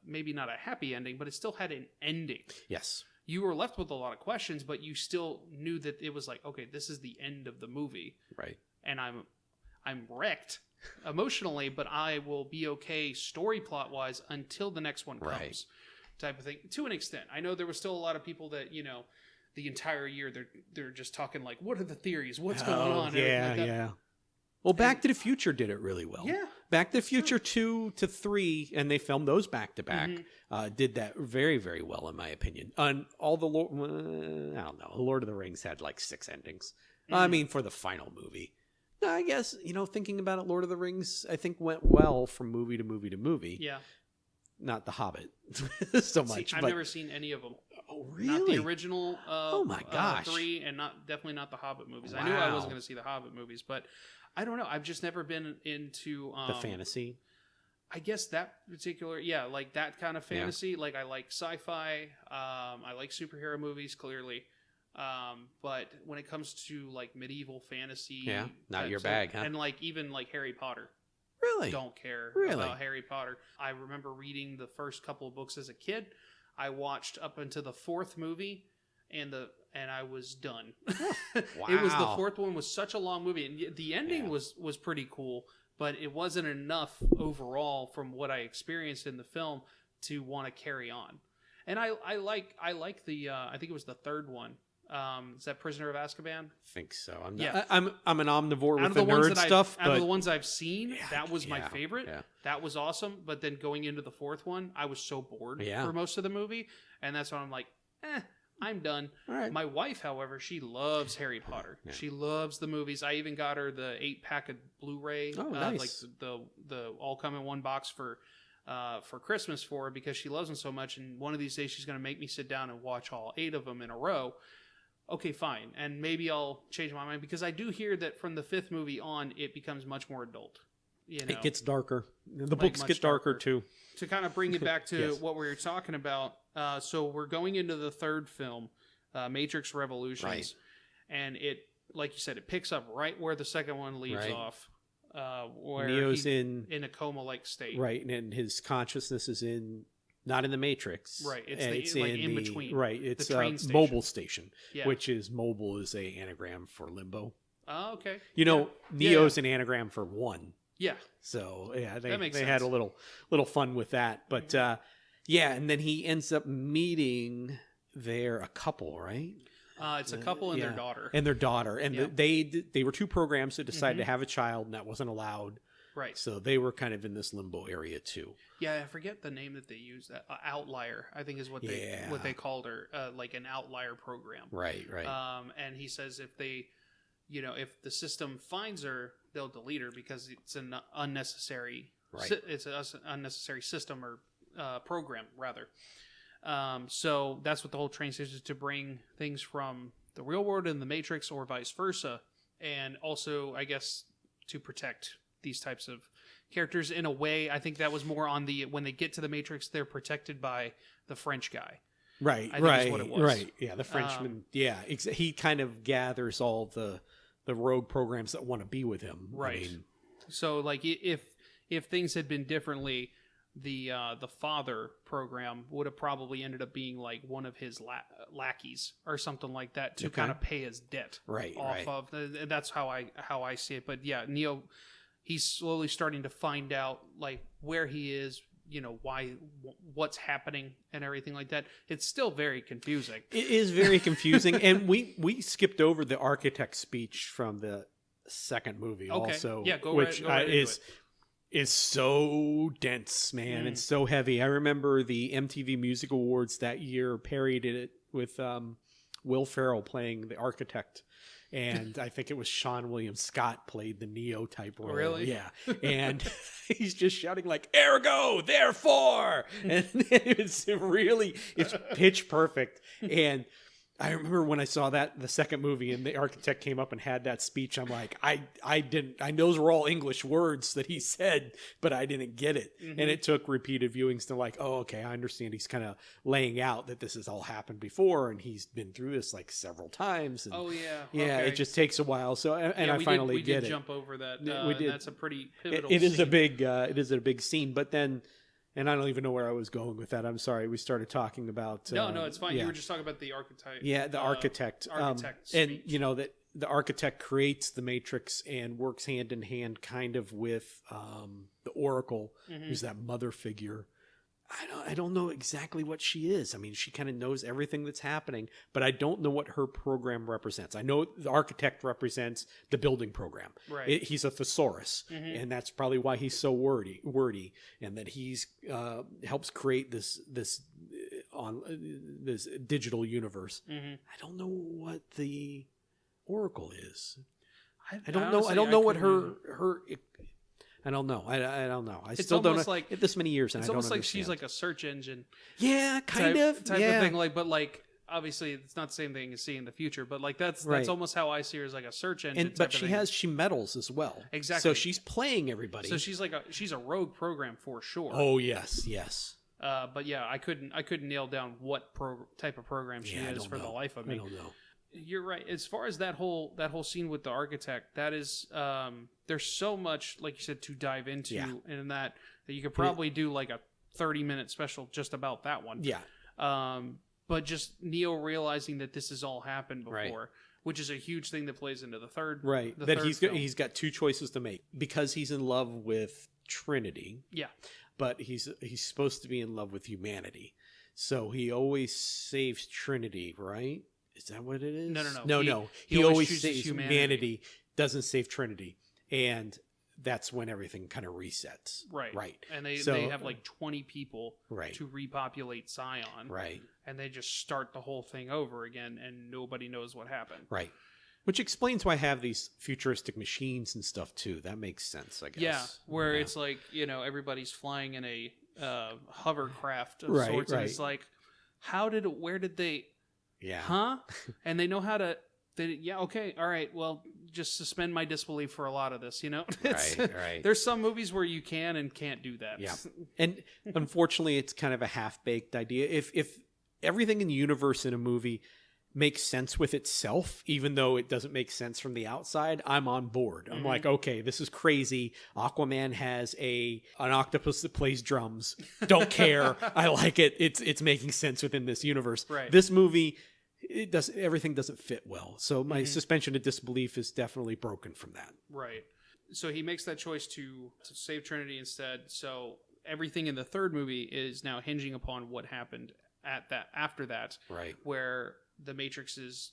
maybe not a happy ending, but it still had an ending. Yes. You were left with a lot of questions, but you still knew that it was like, okay, this is the end of the movie. Right. And I'm wrecked emotionally, but I will be okay story plot wise until the next one comes. Type of thing. To an extent. I know there was still a lot of people that, the entire year they're just talking like, what are the theories? What's going on? Yeah. Well, Back to the Future did it really well. Yeah. Back to the Future 2 to 3, and they filmed those back to back, did that very, very well, in my opinion. On all the, I don't know, Lord of the Rings had like 6 endings. I mean, for the final movie. I guess, thinking about it, Lord of the Rings, I think went well from movie to movie to movie. Yeah. Not The Hobbit so much. I've never seen any of them. Oh, really? Not the original oh my gosh. 3, and definitely not the Hobbit movies. Wow. I knew I wasn't going to see the Hobbit movies, but I don't know. I've just never been into the fantasy. I guess that particular, like that kind of fantasy. Yeah. Like I like sci-fi. I like superhero movies, clearly. But when it comes to like medieval fantasy, not your bag, huh? And like even like Harry Potter. Really? Don't care about Harry Potter. I remember reading the first couple of books as a kid. I watched up until the 4th movie, and I was done. Wow. It was the 4th one was such a long movie, and the ending was pretty cool, but it wasn't enough overall from what I experienced in the film to want to carry on. And I like the I think it was the 3rd one. Is that Prisoner of Azkaban? I think so. I'm an omnivore with the nerd stuff. Out of the ones I've seen, that was my favorite. Yeah. That was awesome. But then going into the 4th one, I was so bored for most of the movie, and that's when I'm like, I'm done. All right. My wife, however, she loves Harry Potter. Yeah. She loves the movies. I even got her the 8-pack of Blu-ray, nice. Like the all come in one box for Christmas for her because she loves them so much. And one of these days, she's going to make me sit down and watch all 8 of them in a row. Okay, fine. And maybe I'll change my mind because I do hear that from the 5th movie on, it becomes much more adult. It gets darker. The books get darker too. To kind of bring it back to what we were talking about, so we're going into the 3rd film, Matrix Revolutions. Right. And it, like you said, it picks up right where the 2nd one leaves off. Where Neo's he's in a coma-like state. Right, and his consciousness is not in the Matrix. Right. It's in between. Right. It's the train station. Mobile Station, which is mobile is a anagram for limbo. Oh, okay. Neo's an anagram for 1. Yeah. So they had a little fun with that. But and then he ends up meeting a couple, right? It's a couple and their daughter. And their daughter. And they were 2 programs that decided to have a child, and that wasn't allowed. Right. So they were kind of in this limbo area too. Yeah, I forget the name that they used. Outlier, I think, is what they called her, like an outlier program. Right. And he says if they, if the system finds her, they'll delete her because it's an unnecessary. Right. It's an unnecessary system or program rather. So that's what the whole train station is, to bring things from the real world in the Matrix or vice versa, and also I guess to protect these types of characters in a way. I think that was more on when they get to the Matrix, they're protected by the French guy. Right. I think is what it was. Right. Yeah. The Frenchman. He kind of gathers all the the rogue programs that want to be with him. Right. I mean, so like if things had been differently, the father program would have probably ended up being like one of his lackeys or something like that to kind of pay his debt off of. That's how I see it. But yeah, Neo, he's slowly starting to find out like where he is, what's happening and everything like that. It's still very confusing. It is very confusing. And we skipped over the architect speech from the second movie also. Yeah, which go right into it. Is so dense, man, and so heavy. I remember the MTV Music Awards that year parodied it with Will Ferrell playing the architect, and I think it was Sean William Scott played the Neo type role. Really? Yeah, and he's just shouting like "Ergo, therefore," and it's pitch perfect. And I remember when I saw that the second movie and the architect came up and had that speech, I'm like, I those were all English words that he said, but I didn't get it. Mm-hmm. And it took repeated viewings to like, oh, okay, I understand. He's kind of laying out that this has all happened before and he's been through this like several times. And yeah, okay. It just takes a while. So, and I finally get it. We did jump over that. We did. That's a pretty pivotal It is scene. it is a big scene, but then, and I don't even know where I was going with that. I'm sorry. We started talking about... No, it's fine. Yeah. You were just talking about the archetype. Yeah, the architect. And, that the architect creates the Matrix and works hand in hand kind of with the Oracle, who's that mother figure. I don't know exactly what she is. I mean, she kind of knows everything that's happening, but I don't know what her program represents. I know the architect represents the building program. Right. He's a thesaurus, and that's probably why he's so wordy, and that he's helps create this digital universe. I don't know what the Oracle is. I don't know. I don't know what her. I don't know. I don't know. I still don't know. Like, this many years, and it's I don't almost like understand. she's like a search engine. Yeah, kind of type of thing. Like, but like obviously it's not the same thing as seeing the future. But like that's almost how I see her as like a search engine. But she meddles as well. Exactly. So she's playing everybody. So she's a rogue program for sure. Oh yes. But yeah, I couldn't nail down what type of program she is for the life of me. I don't know. You're right. As far as that whole scene with the architect, that is, there's so much, like you said, to dive into, and that you could probably do like a 30-minute special just about that one. Yeah. But just Neo realizing that this has all happened before, which is a huge thing that plays into the third. Right. That he's got two choices to make because he's in love with Trinity. Yeah. But he's supposed to be in love with humanity, so he always saves Trinity, right? Is that what it is? No. He always saves humanity, doesn't save Trinity. And that's when everything kind of resets. Right. And they have like 20 people to repopulate Zion. Right. And they just start the whole thing over again and nobody knows what happened. Right. Which explains why I have these futuristic machines and stuff too. That makes sense, I guess. Yeah, where it's like, everybody's flying in a hovercraft of sorts. And it's like, where did they... Yeah. Huh? And they know how to... okay, all right, well, just suspend my disbelief for a lot of this, Right. There's some movies where you can and can't do that. Yeah. And unfortunately, it's kind of a half-baked idea. If everything in the universe in a movie makes sense with itself, even though it doesn't make sense from the outside, I'm on board. I'm like, okay, this is crazy. Aquaman has an octopus that plays drums. Don't care. I like it. It's making sense within this universe. Right. This movie... everything doesn't fit well. So my suspension of disbelief is definitely broken from that. Right. So he makes that choice to save Trinity instead. So everything in the third movie is now hinging upon what happened after that. Right. Where the Matrix is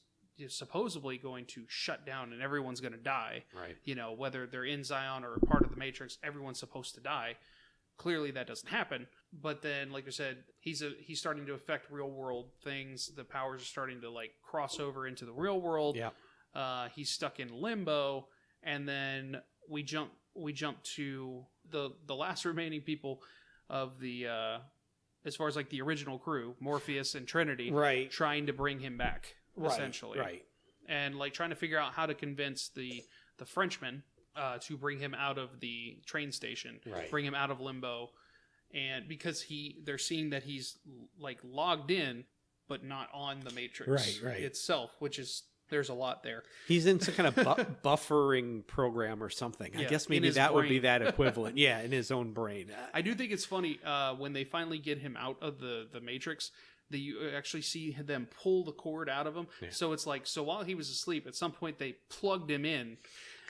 supposedly going to shut down and everyone's going to die. Right. Whether they're in Zion or part of the Matrix, everyone's supposed to die. Clearly that doesn't happen. But then, like I said, he's starting to affect real world things. The powers are starting to like cross over into the real world. Yeah. He's stuck in limbo, and then we jump to the last remaining people of the as far as like the original crew, Morpheus and Trinity, trying to bring him back essentially, and like trying to figure out how to convince the Frenchman to bring him out of the train station, bring him out of limbo. And because they're seeing that he's like logged in, but not on the Matrix itself, which is there's a lot there. He's in some kind of buffering program or something. I guess maybe that would be that equivalent. Yeah, in his own brain. I do think it's funny when they finally get him out of the Matrix, that you actually see them pull the cord out of him. Yeah. So it's like, so while he was asleep, at some point they plugged him in,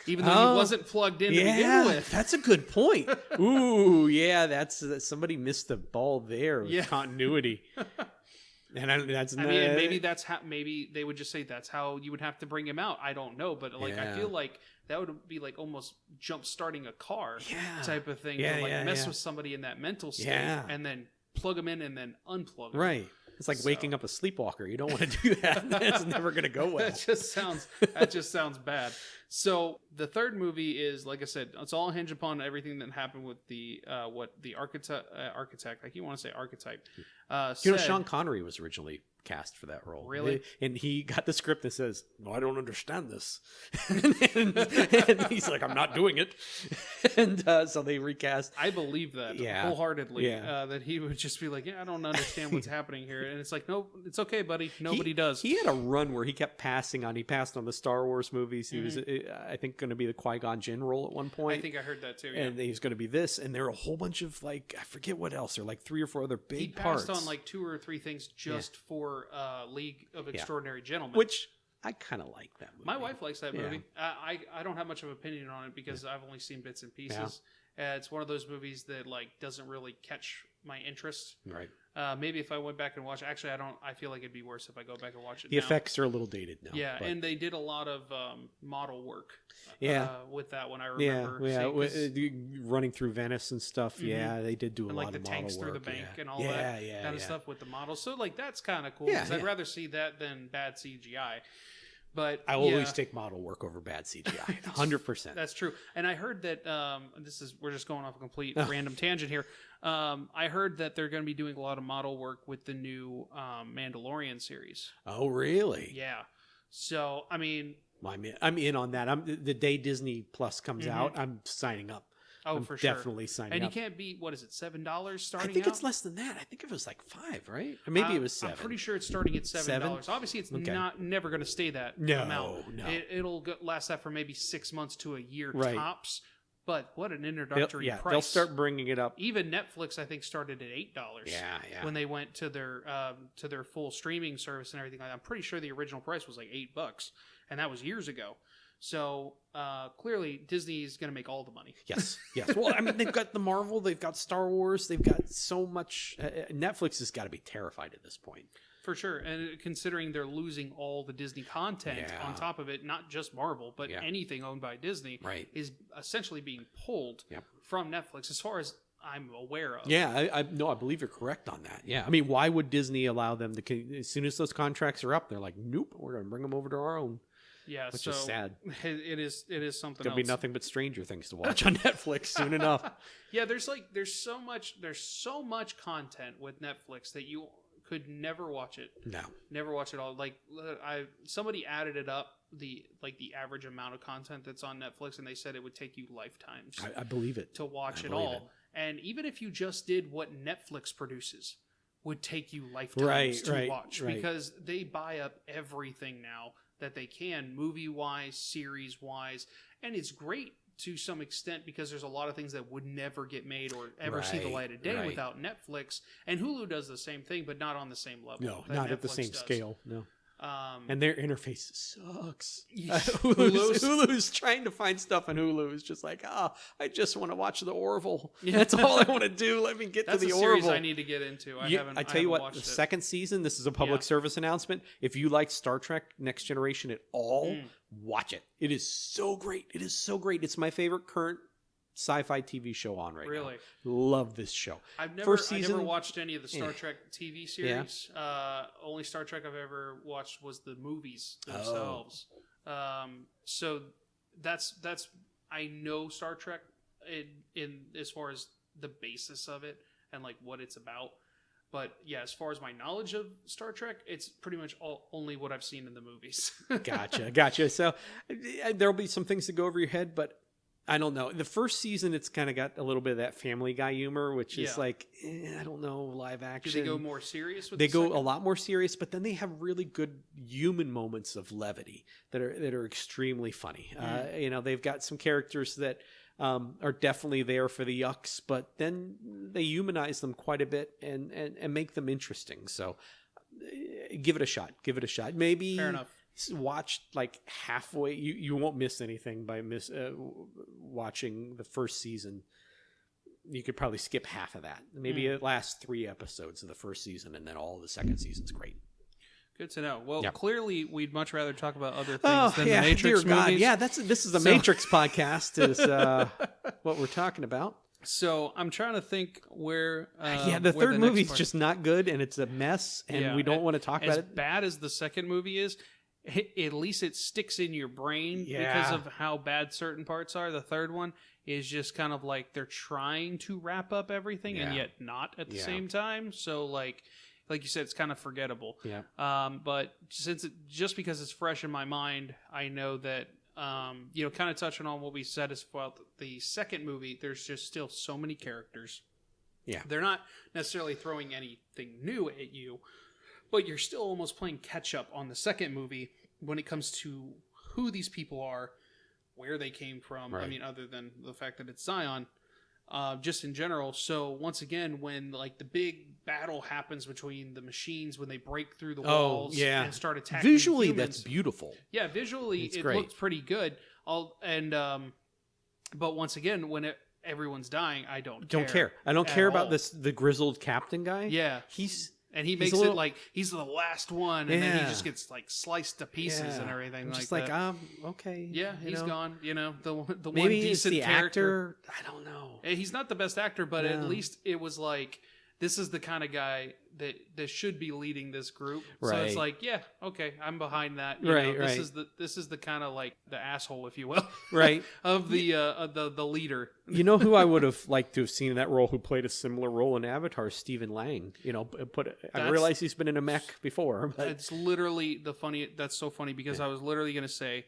even though he wasn't plugged in to begin with. That's a good point. Ooh, yeah, that's somebody missed the ball there with continuity. And maybe that's how. Maybe they would just say that's how you would have to bring him out. I don't know, but like I feel like that would be like almost jump starting a car type of thing. To mess with somebody in that mental state and then plug them in and then unplug them. Right. It's like waking up a sleepwalker. You don't want to do that. It's never going to go well. That just sounds bad. So the third movie is, like I said, it's all hinged upon everything that happened with the architect. I keep want to say archetype. Sean Connery was originally cast for that role. Really? And he got the script that says, "No, I don't understand this," and he's like, "I'm not doing it." And so they recast. I believe that wholeheartedly. That he would just be like, "Yeah, I don't understand what's happening here," and it's like, "No, it's okay, buddy. Nobody does." He had a run where he kept passing on. He passed on the Star Wars movies. He was, I think, going to be the Qui-Gon Jinn role at one point. I think I heard that too. And he's going to be this, and there are a whole bunch of I forget what else. There are like 3 or 4 other big parts. He passed on 2 or 3 things just for League of Extraordinary Gentlemen, which I kind of like that movie. My wife likes that movie. I don't have much of an opinion on it because I've only seen bits and pieces. It's one of those movies that doesn't really catch my interest. Right. Maybe if I went back and watched, actually, I feel like it'd be worse if I go back and watch it. The effects are a little dated now. Yeah, and they did a lot of model work. With that one, I remember. Running through Venice and stuff. Mm-hmm. Yeah, they did do a lot of model work. And the tanks through the bank and all that kind of stuff with the models. So that's kind of cool. Because I'd rather see that than bad CGI. But I always take model work over bad CGI. 100%. That's true. And I heard that we're just going off a complete random tangent here. I heard that they're going to be doing a lot of model work with the new Mandalorian series. Oh, really? Yeah. So, I mean, I'm in on that. The day Disney Plus comes out, I'm signing up. Oh, I'm for sure. Definitely signing up. up. And you can't beat, what is it, $7 starting I think out? it's less than that. I think it was like 5, right? Or maybe it was 7. I'm pretty sure it's starting at $7. Obviously, it's never going to stay that amount. No. It'll last that for maybe 6 months to a year tops. But what an introductory price. They'll start bringing it up. Even Netflix, I think, started at $8. Yeah. When they went to their full streaming service and everything like that. I'm pretty sure the original price was like $8, and that was years ago. So clearly, Disney is going to make all the money. Yes. Well, I mean, they've got the Marvel, they've got Star Wars, they've got so much. Netflix has got to be terrified at this point. For sure, and considering they're losing all the Disney content on top of it, not just Marvel, but anything owned by Disney is essentially being pulled from Netflix, as far as I'm aware of. Yeah, I believe you're correct on that. Yeah, I mean, why would Disney allow them to? As soon as those contracts are up, they're like, nope, we're going to bring them over to our own. Yeah, which is sad. It is something else. It's gonna be nothing but Stranger Things to watch on Netflix soon enough. Yeah, there's so much content with Netflix that you could never watch it. No, never watch it all. Somebody added it up, the average amount of content that's on Netflix, and they said it would take you lifetimes. I believe it to watch it all. And even if you just did what Netflix produces, would take you lifetimes to watch because they buy up everything now that they can, movie-wise, series-wise, and it's great to some extent because there's a lot of things that would never get made or ever see the light of day without Netflix. And Hulu does the same thing, but not on the same level. No, not Netflix at the same scale. No. And their interface sucks. Hulu's trying to find stuff, and Hulu is just like, I just want to watch the Orville. That's all I want to do. Let me get to the Orville. That's a series I need to get into. I tell you what, the second season, this is a public service announcement. If you like Star Trek Next Generation at all, watch it. It is so great. It is so great. It's my favorite current sci-fi TV show on right now. Really? Love this show. I've never watched any of the Star Trek TV series. Only Star Trek I've ever watched was the movies themselves. So that's I know Star Trek in as far as the basis of it and like what it's about. But yeah, as far as my knowledge of Star Trek, it's pretty much only what I've seen in the movies. Gotcha. So there'll be some things that go over your head, but I don't know. The first season, it's kind of got a little bit of that Family Guy humor, which is like, I don't know, live action. Do they go more serious with They the go second? a lot more serious, but then they have really good human moments of levity that are extremely funny. You know, they've got some characters that are definitely there for the yucks, but then they humanize them quite a bit and make them interesting. So give it a shot. Give it a shot. Maybe Fair enough. Watch like halfway. You won't miss anything by watching the first season. You could probably skip half of that. Maybe it lasts 3 episodes of the first season, and then all of the second season's great. Good to know. Well, Yep. clearly, we'd much rather talk about other things than the Matrix dear God. movies. Yeah, this is a Matrix podcast. Is what we're talking about. So I'm trying to think where. The where third next movie's part- just not good, and it's a mess, and we don't want to talk about as it. bad as the second movie is. At least it sticks in your brain because of how bad certain parts are. The third one is just kind of like they're trying to wrap up everything and yet not at the same time. So like you said, it's kind of forgettable. Yeah. But just because it's fresh in my mind, I know that kind of touching on what we said as well. The second movie, there's just still so many characters. Yeah. They're not necessarily throwing anything new at you, but you're still almost playing catch up on the second movie when it comes to who these people are, where they came from. Right. I mean, other than the fact that it's Zion, just in general. So once again, when like the big battle happens between the machines, when they break through the walls and start attacking visually, humans, that's beautiful. Yeah, visually it great. looks pretty good. But once again, when everyone's dying, I don't care. I don't care about all. the grizzled captain guy. Yeah. And he makes it like he's the last one, and then he just gets like sliced to pieces and everything. I'm just like that. Okay. Yeah, he's gone. You know, the one Maybe decent it's the character. actor. I don't know. He's not the best actor, but at least it was like this is the kind of guy that should be leading this group. So it's like, yeah, okay, I'm behind that. You know, This is the kind of like the asshole, if you will, right, of the leader. You know who I would have liked to have seen in that role, who played a similar role in Avatar, Stephen Lang. You know, I realize he's been in a mech before, but it's literally that's so funny because I was literally going to say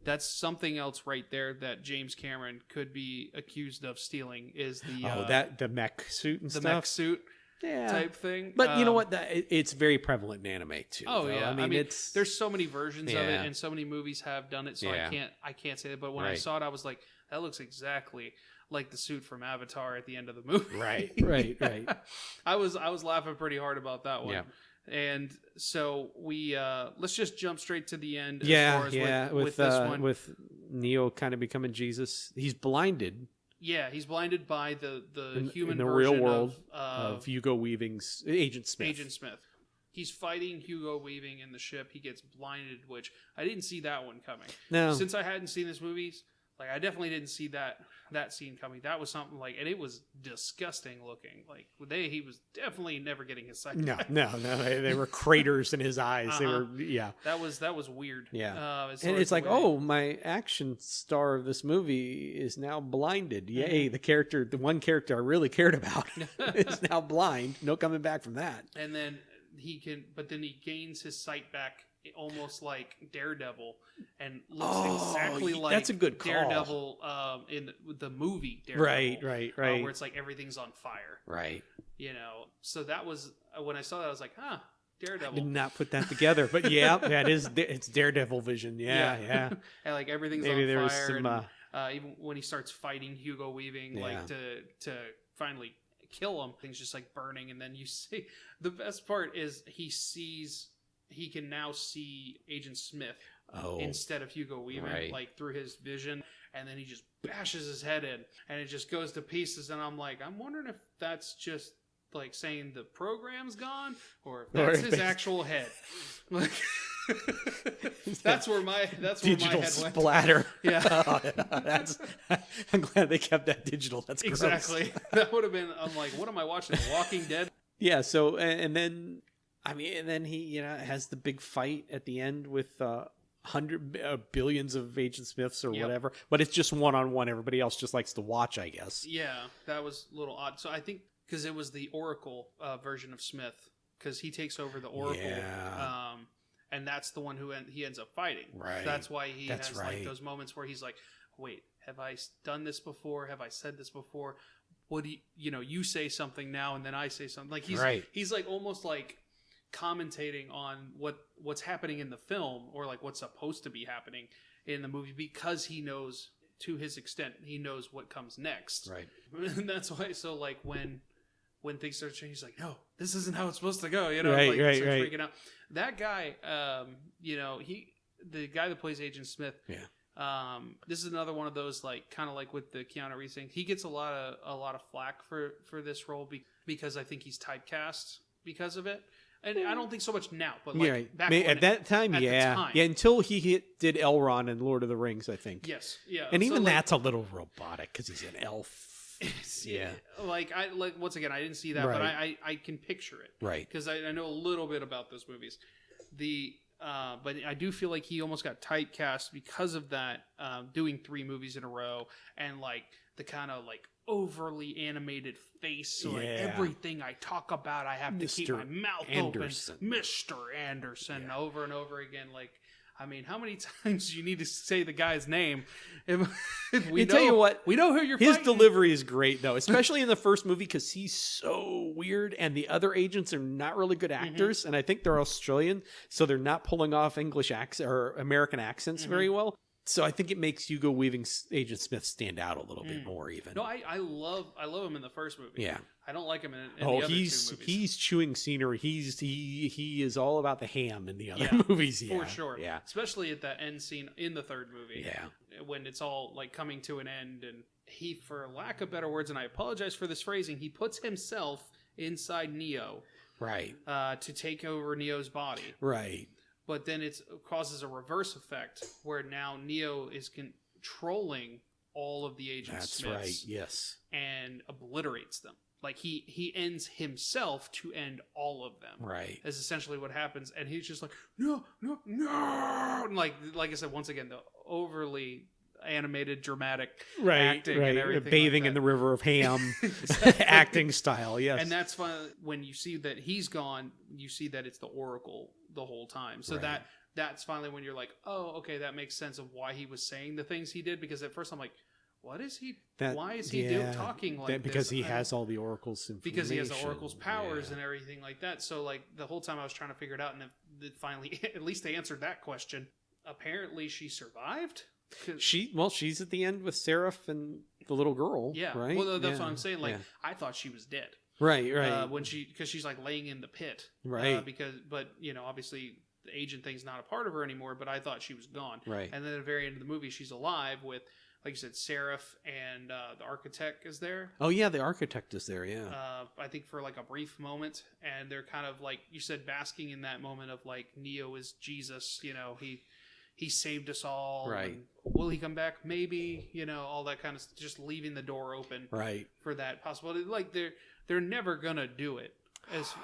that's something else right there that James Cameron could be accused of stealing is the mech suit and the stuff. mech suit type thing. But you know what? It's very prevalent in anime too. Oh though. yeah, I mean there's so many versions of it, Yeah. and so many movies have done it. So I can't say that. But when I saw it, I was like, that looks exactly like the suit from Avatar at the end of the movie. Right. I was laughing pretty hard about that one. Yeah. And so we let's just jump straight to the end. Yeah, as far as with this one, with Neo kind of becoming Jesus. He's blinded. Yeah, he's blinded by the human in the version real world of Hugo Weaving's Agent Smith. Agent Smith. He's fighting Hugo Weaving in the ship. He gets blinded, which I didn't see that one coming. No, Since I hadn't seen this movie, like I definitely didn't see that scene coming. That was something like, and it was disgusting looking. Like he was definitely never getting his sight. No. They were craters in his eyes. They were, That was weird. Yeah, and it's like, my action star of this movie is now blinded. Yay! The one character I really cared about is now blind. No coming back from that. And then he gains his sight back, almost like Daredevil, and looks exactly like that's a good call. Daredevil in the movie Daredevil. Right. Where it's like everything's on fire. Right. You know, so that was when I saw that, I was like, Daredevil. I did not put that together, but it's Daredevil vision. Yeah. And like everything's Maybe on there fire. was some. Even when he starts fighting Hugo Weaving, like to finally kill him, things just like burning, and then you see the best part is he can now see Agent Smith instead of Hugo Weaving, like through his vision, and then he just bashes his head in, and it just goes to pieces. And I'm like, I'm wondering if that's just like saying the program's gone, or if that's his actual head. Like, that's where my digital head went. Splatter. Yeah, I'm glad they kept that digital. That's gross. Exactly. That would have been. I'm like, what am I watching? The Walking Dead. Yeah. So and then. And then he, has the big fight at the end with billions of Agent Smiths or whatever. But it's just one-on-one. Everybody else just likes to watch, I guess. Yeah, that was a little odd. So I think because it was the Oracle version of Smith, because he takes over the Oracle. Yeah. And that's the one who he ends up fighting. Right. That's why he has like those moments where he's like, wait, have I done this before? Have I said this before? What do you say something now and then I say something. Like he's like almost like commentating on what's happening in the film, or like what's supposed to be happening in the movie, because he knows, to his extent, he knows what comes next. Right. And that's why, so like when things start changing, he's like, no, this isn't how it's supposed to go. Right, like right, starts right. freaking out. That guy, the guy that plays Agent Smith. Yeah. This is another one of those, like, kind of like with the Keanu Reeves thing. He gets a lot of flack for this role because I think he's typecast because of it. And I don't think so much now, but like back at that time, yeah, until he did Elrond in Lord of the Rings, I think. Yes, yeah, and even that's a little robotic because he's an elf. Yeah, like once again, I didn't see that, but I can picture it, right? Because I know a little bit about those movies. But I do feel like he almost got typecast because of that, doing 3 movies in a row, and like the kind of like overly animated face. So like everything I talk about, I have to keep my mouth open. Mr. Anderson, over and over again. Like, I mean, how many times do you need to say the guy's name? If we tell you what, we know who you're his fighting. delivery is great, though, especially in the first movie, because he's so weird, and the other agents are not really good actors, and I think they're Australian, so they're not pulling off English accent or American accents very well. So I think it makes Hugo Weaving's Agent Smith stand out a little bit more, even. No, I love him in the first movie. Yeah, I don't like him in the other 2 movies. He's chewing scenery. He is all about the ham in the other movies. For sure. Yeah, especially at that end scene in the 3rd movie. Yeah, when it's all like coming to an end, and he, for lack of better words, and I apologize for this phrasing, he puts himself inside Neo, right, to take over Neo's body, right. But then it causes a reverse effect where now Neo is controlling all of the Agent Smiths. That's right, yes. And obliterates them. Like he ends himself to end all of them. Right. That's essentially what happens. And he's just like, no. And like I said, once again, the overly animated, dramatic acting and everything. Bathing like in the river of ham acting style, yes. And that's fun. When you see that he's gone, you see that it's the Oracle the whole time. So that's finally when you're like, oh, okay, that makes sense of why he was saying the things he did. Because at first I'm like, what is he? Why is he talking like that? Because he has all the Oracle's information. Because he has the Oracle's powers and everything like that. So like the whole time I was trying to figure it out, and then finally, at least they answered that question. Apparently, she survived. She's at the end with Seraph and the little girl. Yeah, right. Well, that's what I'm saying. Like, I thought she was dead. Right. Because she's like laying in the pit. Right. But obviously the agent thing's not a part of her anymore. But I thought she was gone. Right. And then at the very end of the movie, she's alive with, like you said, Seraph, and the architect is there. Oh yeah, the architect is there. Yeah. I think for like a brief moment, and they're kind of like you said, basking in that moment of like Neo is Jesus. He saved us all. Right. Will he come back? Maybe. All that kind of just leaving the door open. Right. For that possibility. Like they're never gonna do it.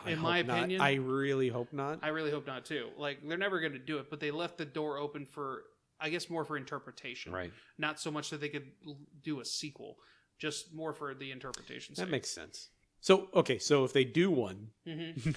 In my opinion, I really hope not. I really hope not too. Like they're never gonna do it, but they left the door open for, I guess, more for interpretation. Right. Not so much that they could do a sequel, just more for the interpretation. That makes sense. So if they do one,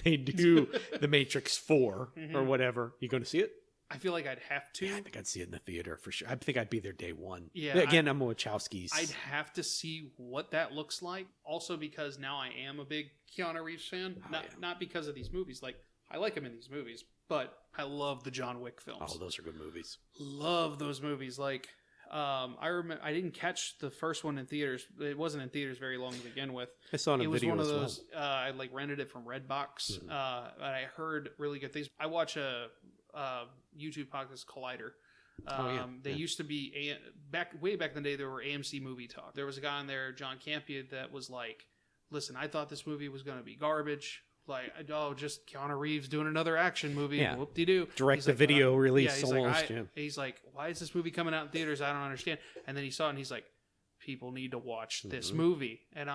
they do the Matrix 4 or whatever. You going to see it? I feel like I'd have to. Yeah, I think I'd see it in the theater for sure. I think I'd be there day one. Yeah. But again, I'm a Wachowskis. I'd have to see what that looks like. Also because now I am a big Keanu Reeves fan. Not because of these movies. Like, I like him in these movies, but I love the John Wick films. Oh, those are good movies. Love those movies. Like, I remember I didn't catch the first one in theaters. It wasn't in theaters very long to begin with. I saw it on video. It was one of those. I like rented it from Redbox. And I heard really good things. I watch a YouTube podcast, Collider. They used to be way back in the day. There were AMC Movie Talk. There was a guy on there, John Campia, that was like, "Listen, I thought this movie was going to be garbage. Like, just Keanu Reeves doing another action movie. Yeah. Whoop-de-doo. Direct to video release. He's like, why is this movie coming out in theaters? I don't understand. And then he saw it and he's like, people need to watch this movie. And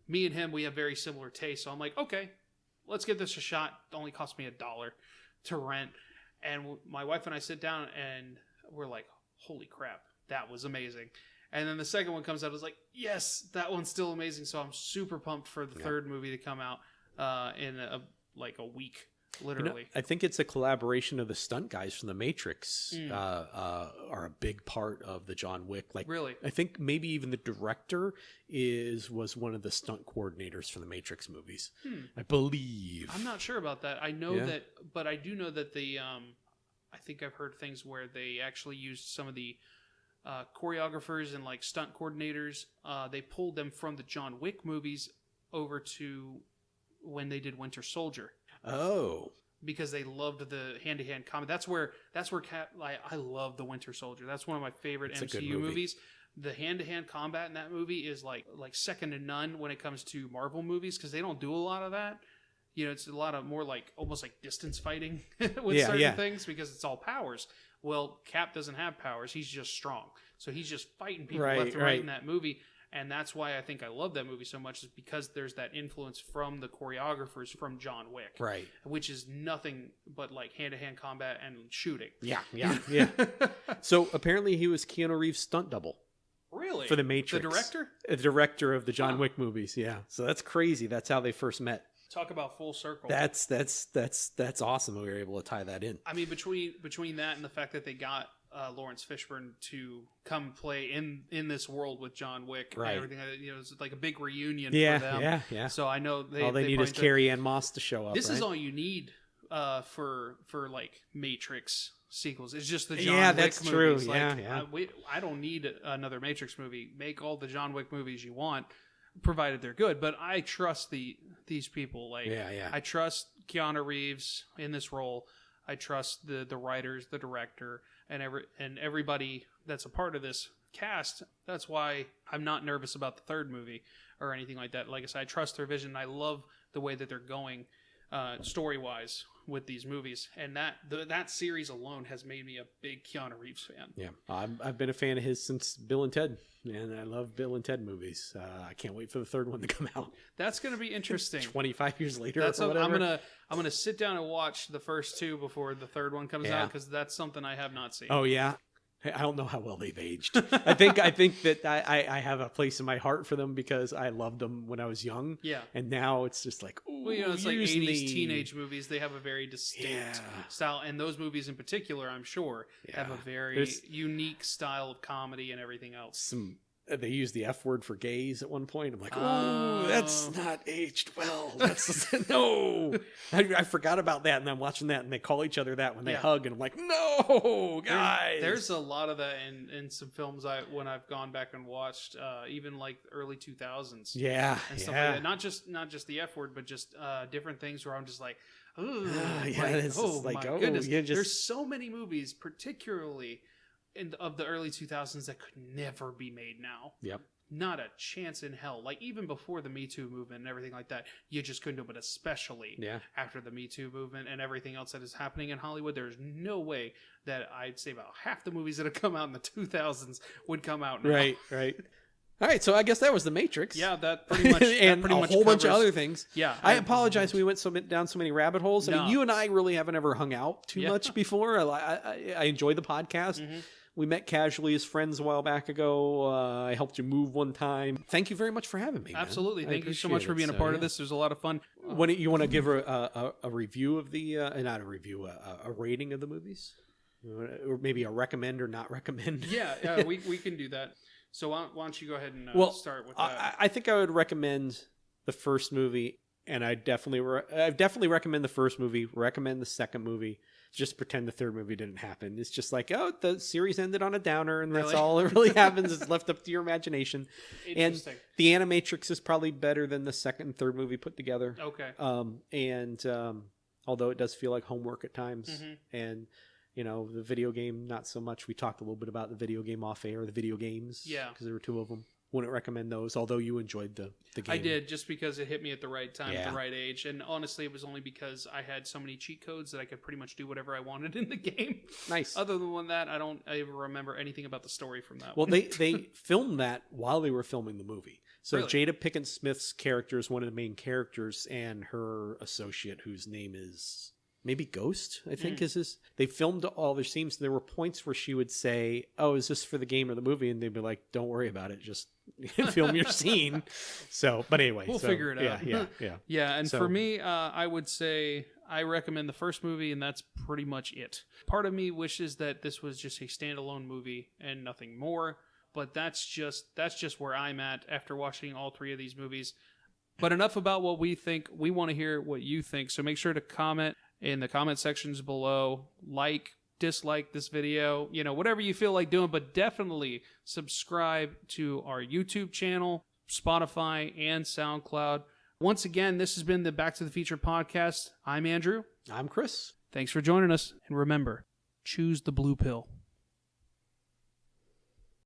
me and him, we have very similar tastes. So I'm like, okay, let's give this a shot. It only cost me $1 to rent. And my wife and I sit down and we're like, holy crap, that was amazing. And then the second one comes out. I was like, yes, that one's still amazing. So I'm super pumped for the third movie to come out in a week. literally. I think it's a collaboration of the stunt guys from the Matrix are a big part of the John Wick. Like, really, I think maybe even the director was one of the stunt coordinators for the Matrix movies. I believe. I'm not sure about that. I know that, but I do know that the I think I've heard things where they actually used some of the choreographers and like stunt coordinators. They pulled them from the John Wick movies over to when they did Winter Soldier. Oh, because they loved the hand-to-hand combat. That's where I love the Winter Soldier. That's one of my favorite MCU movies. The hand-to-hand combat in that movie is like second to none when it comes to Marvel movies, because they don't do a lot of that. You know, it's a lot of more like almost like distance fighting with certain things, because it's all powers. Well, Cap doesn't have powers. He's just strong. So he's just fighting people left and right in that movie. And that's why I think I love that movie so much, is because there's that influence from the choreographers from John Wick. Right. Which is nothing but like hand-to-hand combat and shooting. Yeah. So apparently he was Keanu Reeves' stunt double. Really? For the Matrix. The director? The director of the John Wick movies, yeah. So that's crazy. That's how they first met. Talk about full circle. That's awesome that we were able to tie that in. I mean, between that and the fact that they got Lawrence Fishburne to come play in this world with John Wick and everything, you know, it's like a big reunion for them. Yeah. So I know all they need is Carrie Ann Moss to show up. This is all you need for like Matrix sequels. It's just the John Wick that's movies. True. Like, I don't need another Matrix movie. Make all the John Wick movies you want, provided they're good. But I trust these people. Like, I trust Keanu Reeves in this role. I trust the writers, the director, and everybody that's a part of this cast. That's why I'm not nervous about the third movie or anything like that. Like I said, I trust their vision. I love the way that they're going story-wise with these movies, and that series alone has made me a big Keanu Reeves fan. Yeah, I've been a fan of his since Bill and Ted, and I love Bill and Ted movies. I can't wait for the third one to come out. That's going to be interesting. 25 years later, I'm gonna sit down and watch the first two before the third one comes out, because that's something I have not seen. Oh yeah. I don't know how well they've aged. I think that I have a place in my heart for them because I loved them when I was young. Yeah. And now it's just like, ooh, well, you know, it's like 80s teenage movies. They have a very distinct style. And those movies in particular, I'm sure, have a very unique style of comedy and everything else. They use the F word for gays at one point. I'm like, oh, that's not aged well. That's no. I forgot about that, and I'm watching that, and they call each other that when they hug, and I'm like, no, guys. There's a lot of that in some films when I've gone back and watched, even like early 2000s. Yeah, and stuff like that. Not just the F word, but just different things where I'm just like, oh, my goodness. There's so many movies, particularly of the early 2000s, that could never be made now. Yep. Not a chance in hell. Like, even before the Me Too movement and everything like that, you just couldn't do it. But especially after the Me Too movement and everything else that is happening in Hollywood, there's no way that I'd say about half the movies that have come out in the 2000s would come out now. Right. All right, so I guess that was The Matrix. Yeah, that pretty much and pretty a much whole bunch of covers- other things. Yeah, I apologize. We went down so many rabbit holes. I No. mean, you and I really haven't ever hung out too much before. I enjoy the podcast. Mm-hmm. We met casually as friends a while back ago. I helped you move one time. Thank you very much for having me. Absolutely. Man. Thank you so much for being a part of this. There's a lot of fun. You want to give a review of the not a review, a rating of the movies, or maybe a recommend or not recommend? Yeah, we can do that. So why don't you go ahead and start with that? I think I would recommend the first movie, and I definitely recommend the first movie. Recommend the second movie. Just pretend the third movie didn't happen. It's just like, oh, the series ended on a downer, and that's all that really happens. It's left up to your imagination. Interesting. And the Animatrix is probably better than the second and third movie put together. Okay. Although it does feel like homework at times, and you know, the video game not so much. We talked a little bit about the video game off air, the video games, because there were two of them. Wouldn't recommend those, although you enjoyed the game. I did, just because it hit me at the right time, at the right age. And honestly, it was only because I had so many cheat codes that I could pretty much do whatever I wanted in the game. Nice. Other than that, I don't ever remember anything about the story from that one. Well, they filmed that while they were filming the movie. So Really? Jada Pinkett Smith's character is one of the main characters, and her associate, whose name is maybe Ghost, I think is his. They filmed all their scenes. There were points where she would say, "Oh, is this for the game or the movie?" And they'd be like, "Don't worry about it. Just film your scene." So, but anyway, we'll figure it out. Yeah. Yeah, and for me, I would say I recommend the first movie, and that's pretty much it. Part of me wishes that this was just a standalone movie and nothing more, but that's just where I'm at after watching all three of these movies. But enough about what we think. We want to hear what you think, so make sure to comment in the comment sections below, like, dislike this video, whatever you feel like doing, but definitely subscribe to our YouTube channel, Spotify, and SoundCloud. Once again, this has been the Back to the Future podcast. I'm Andrew. I'm Chris. Thanks for joining us, and remember, choose the blue pill.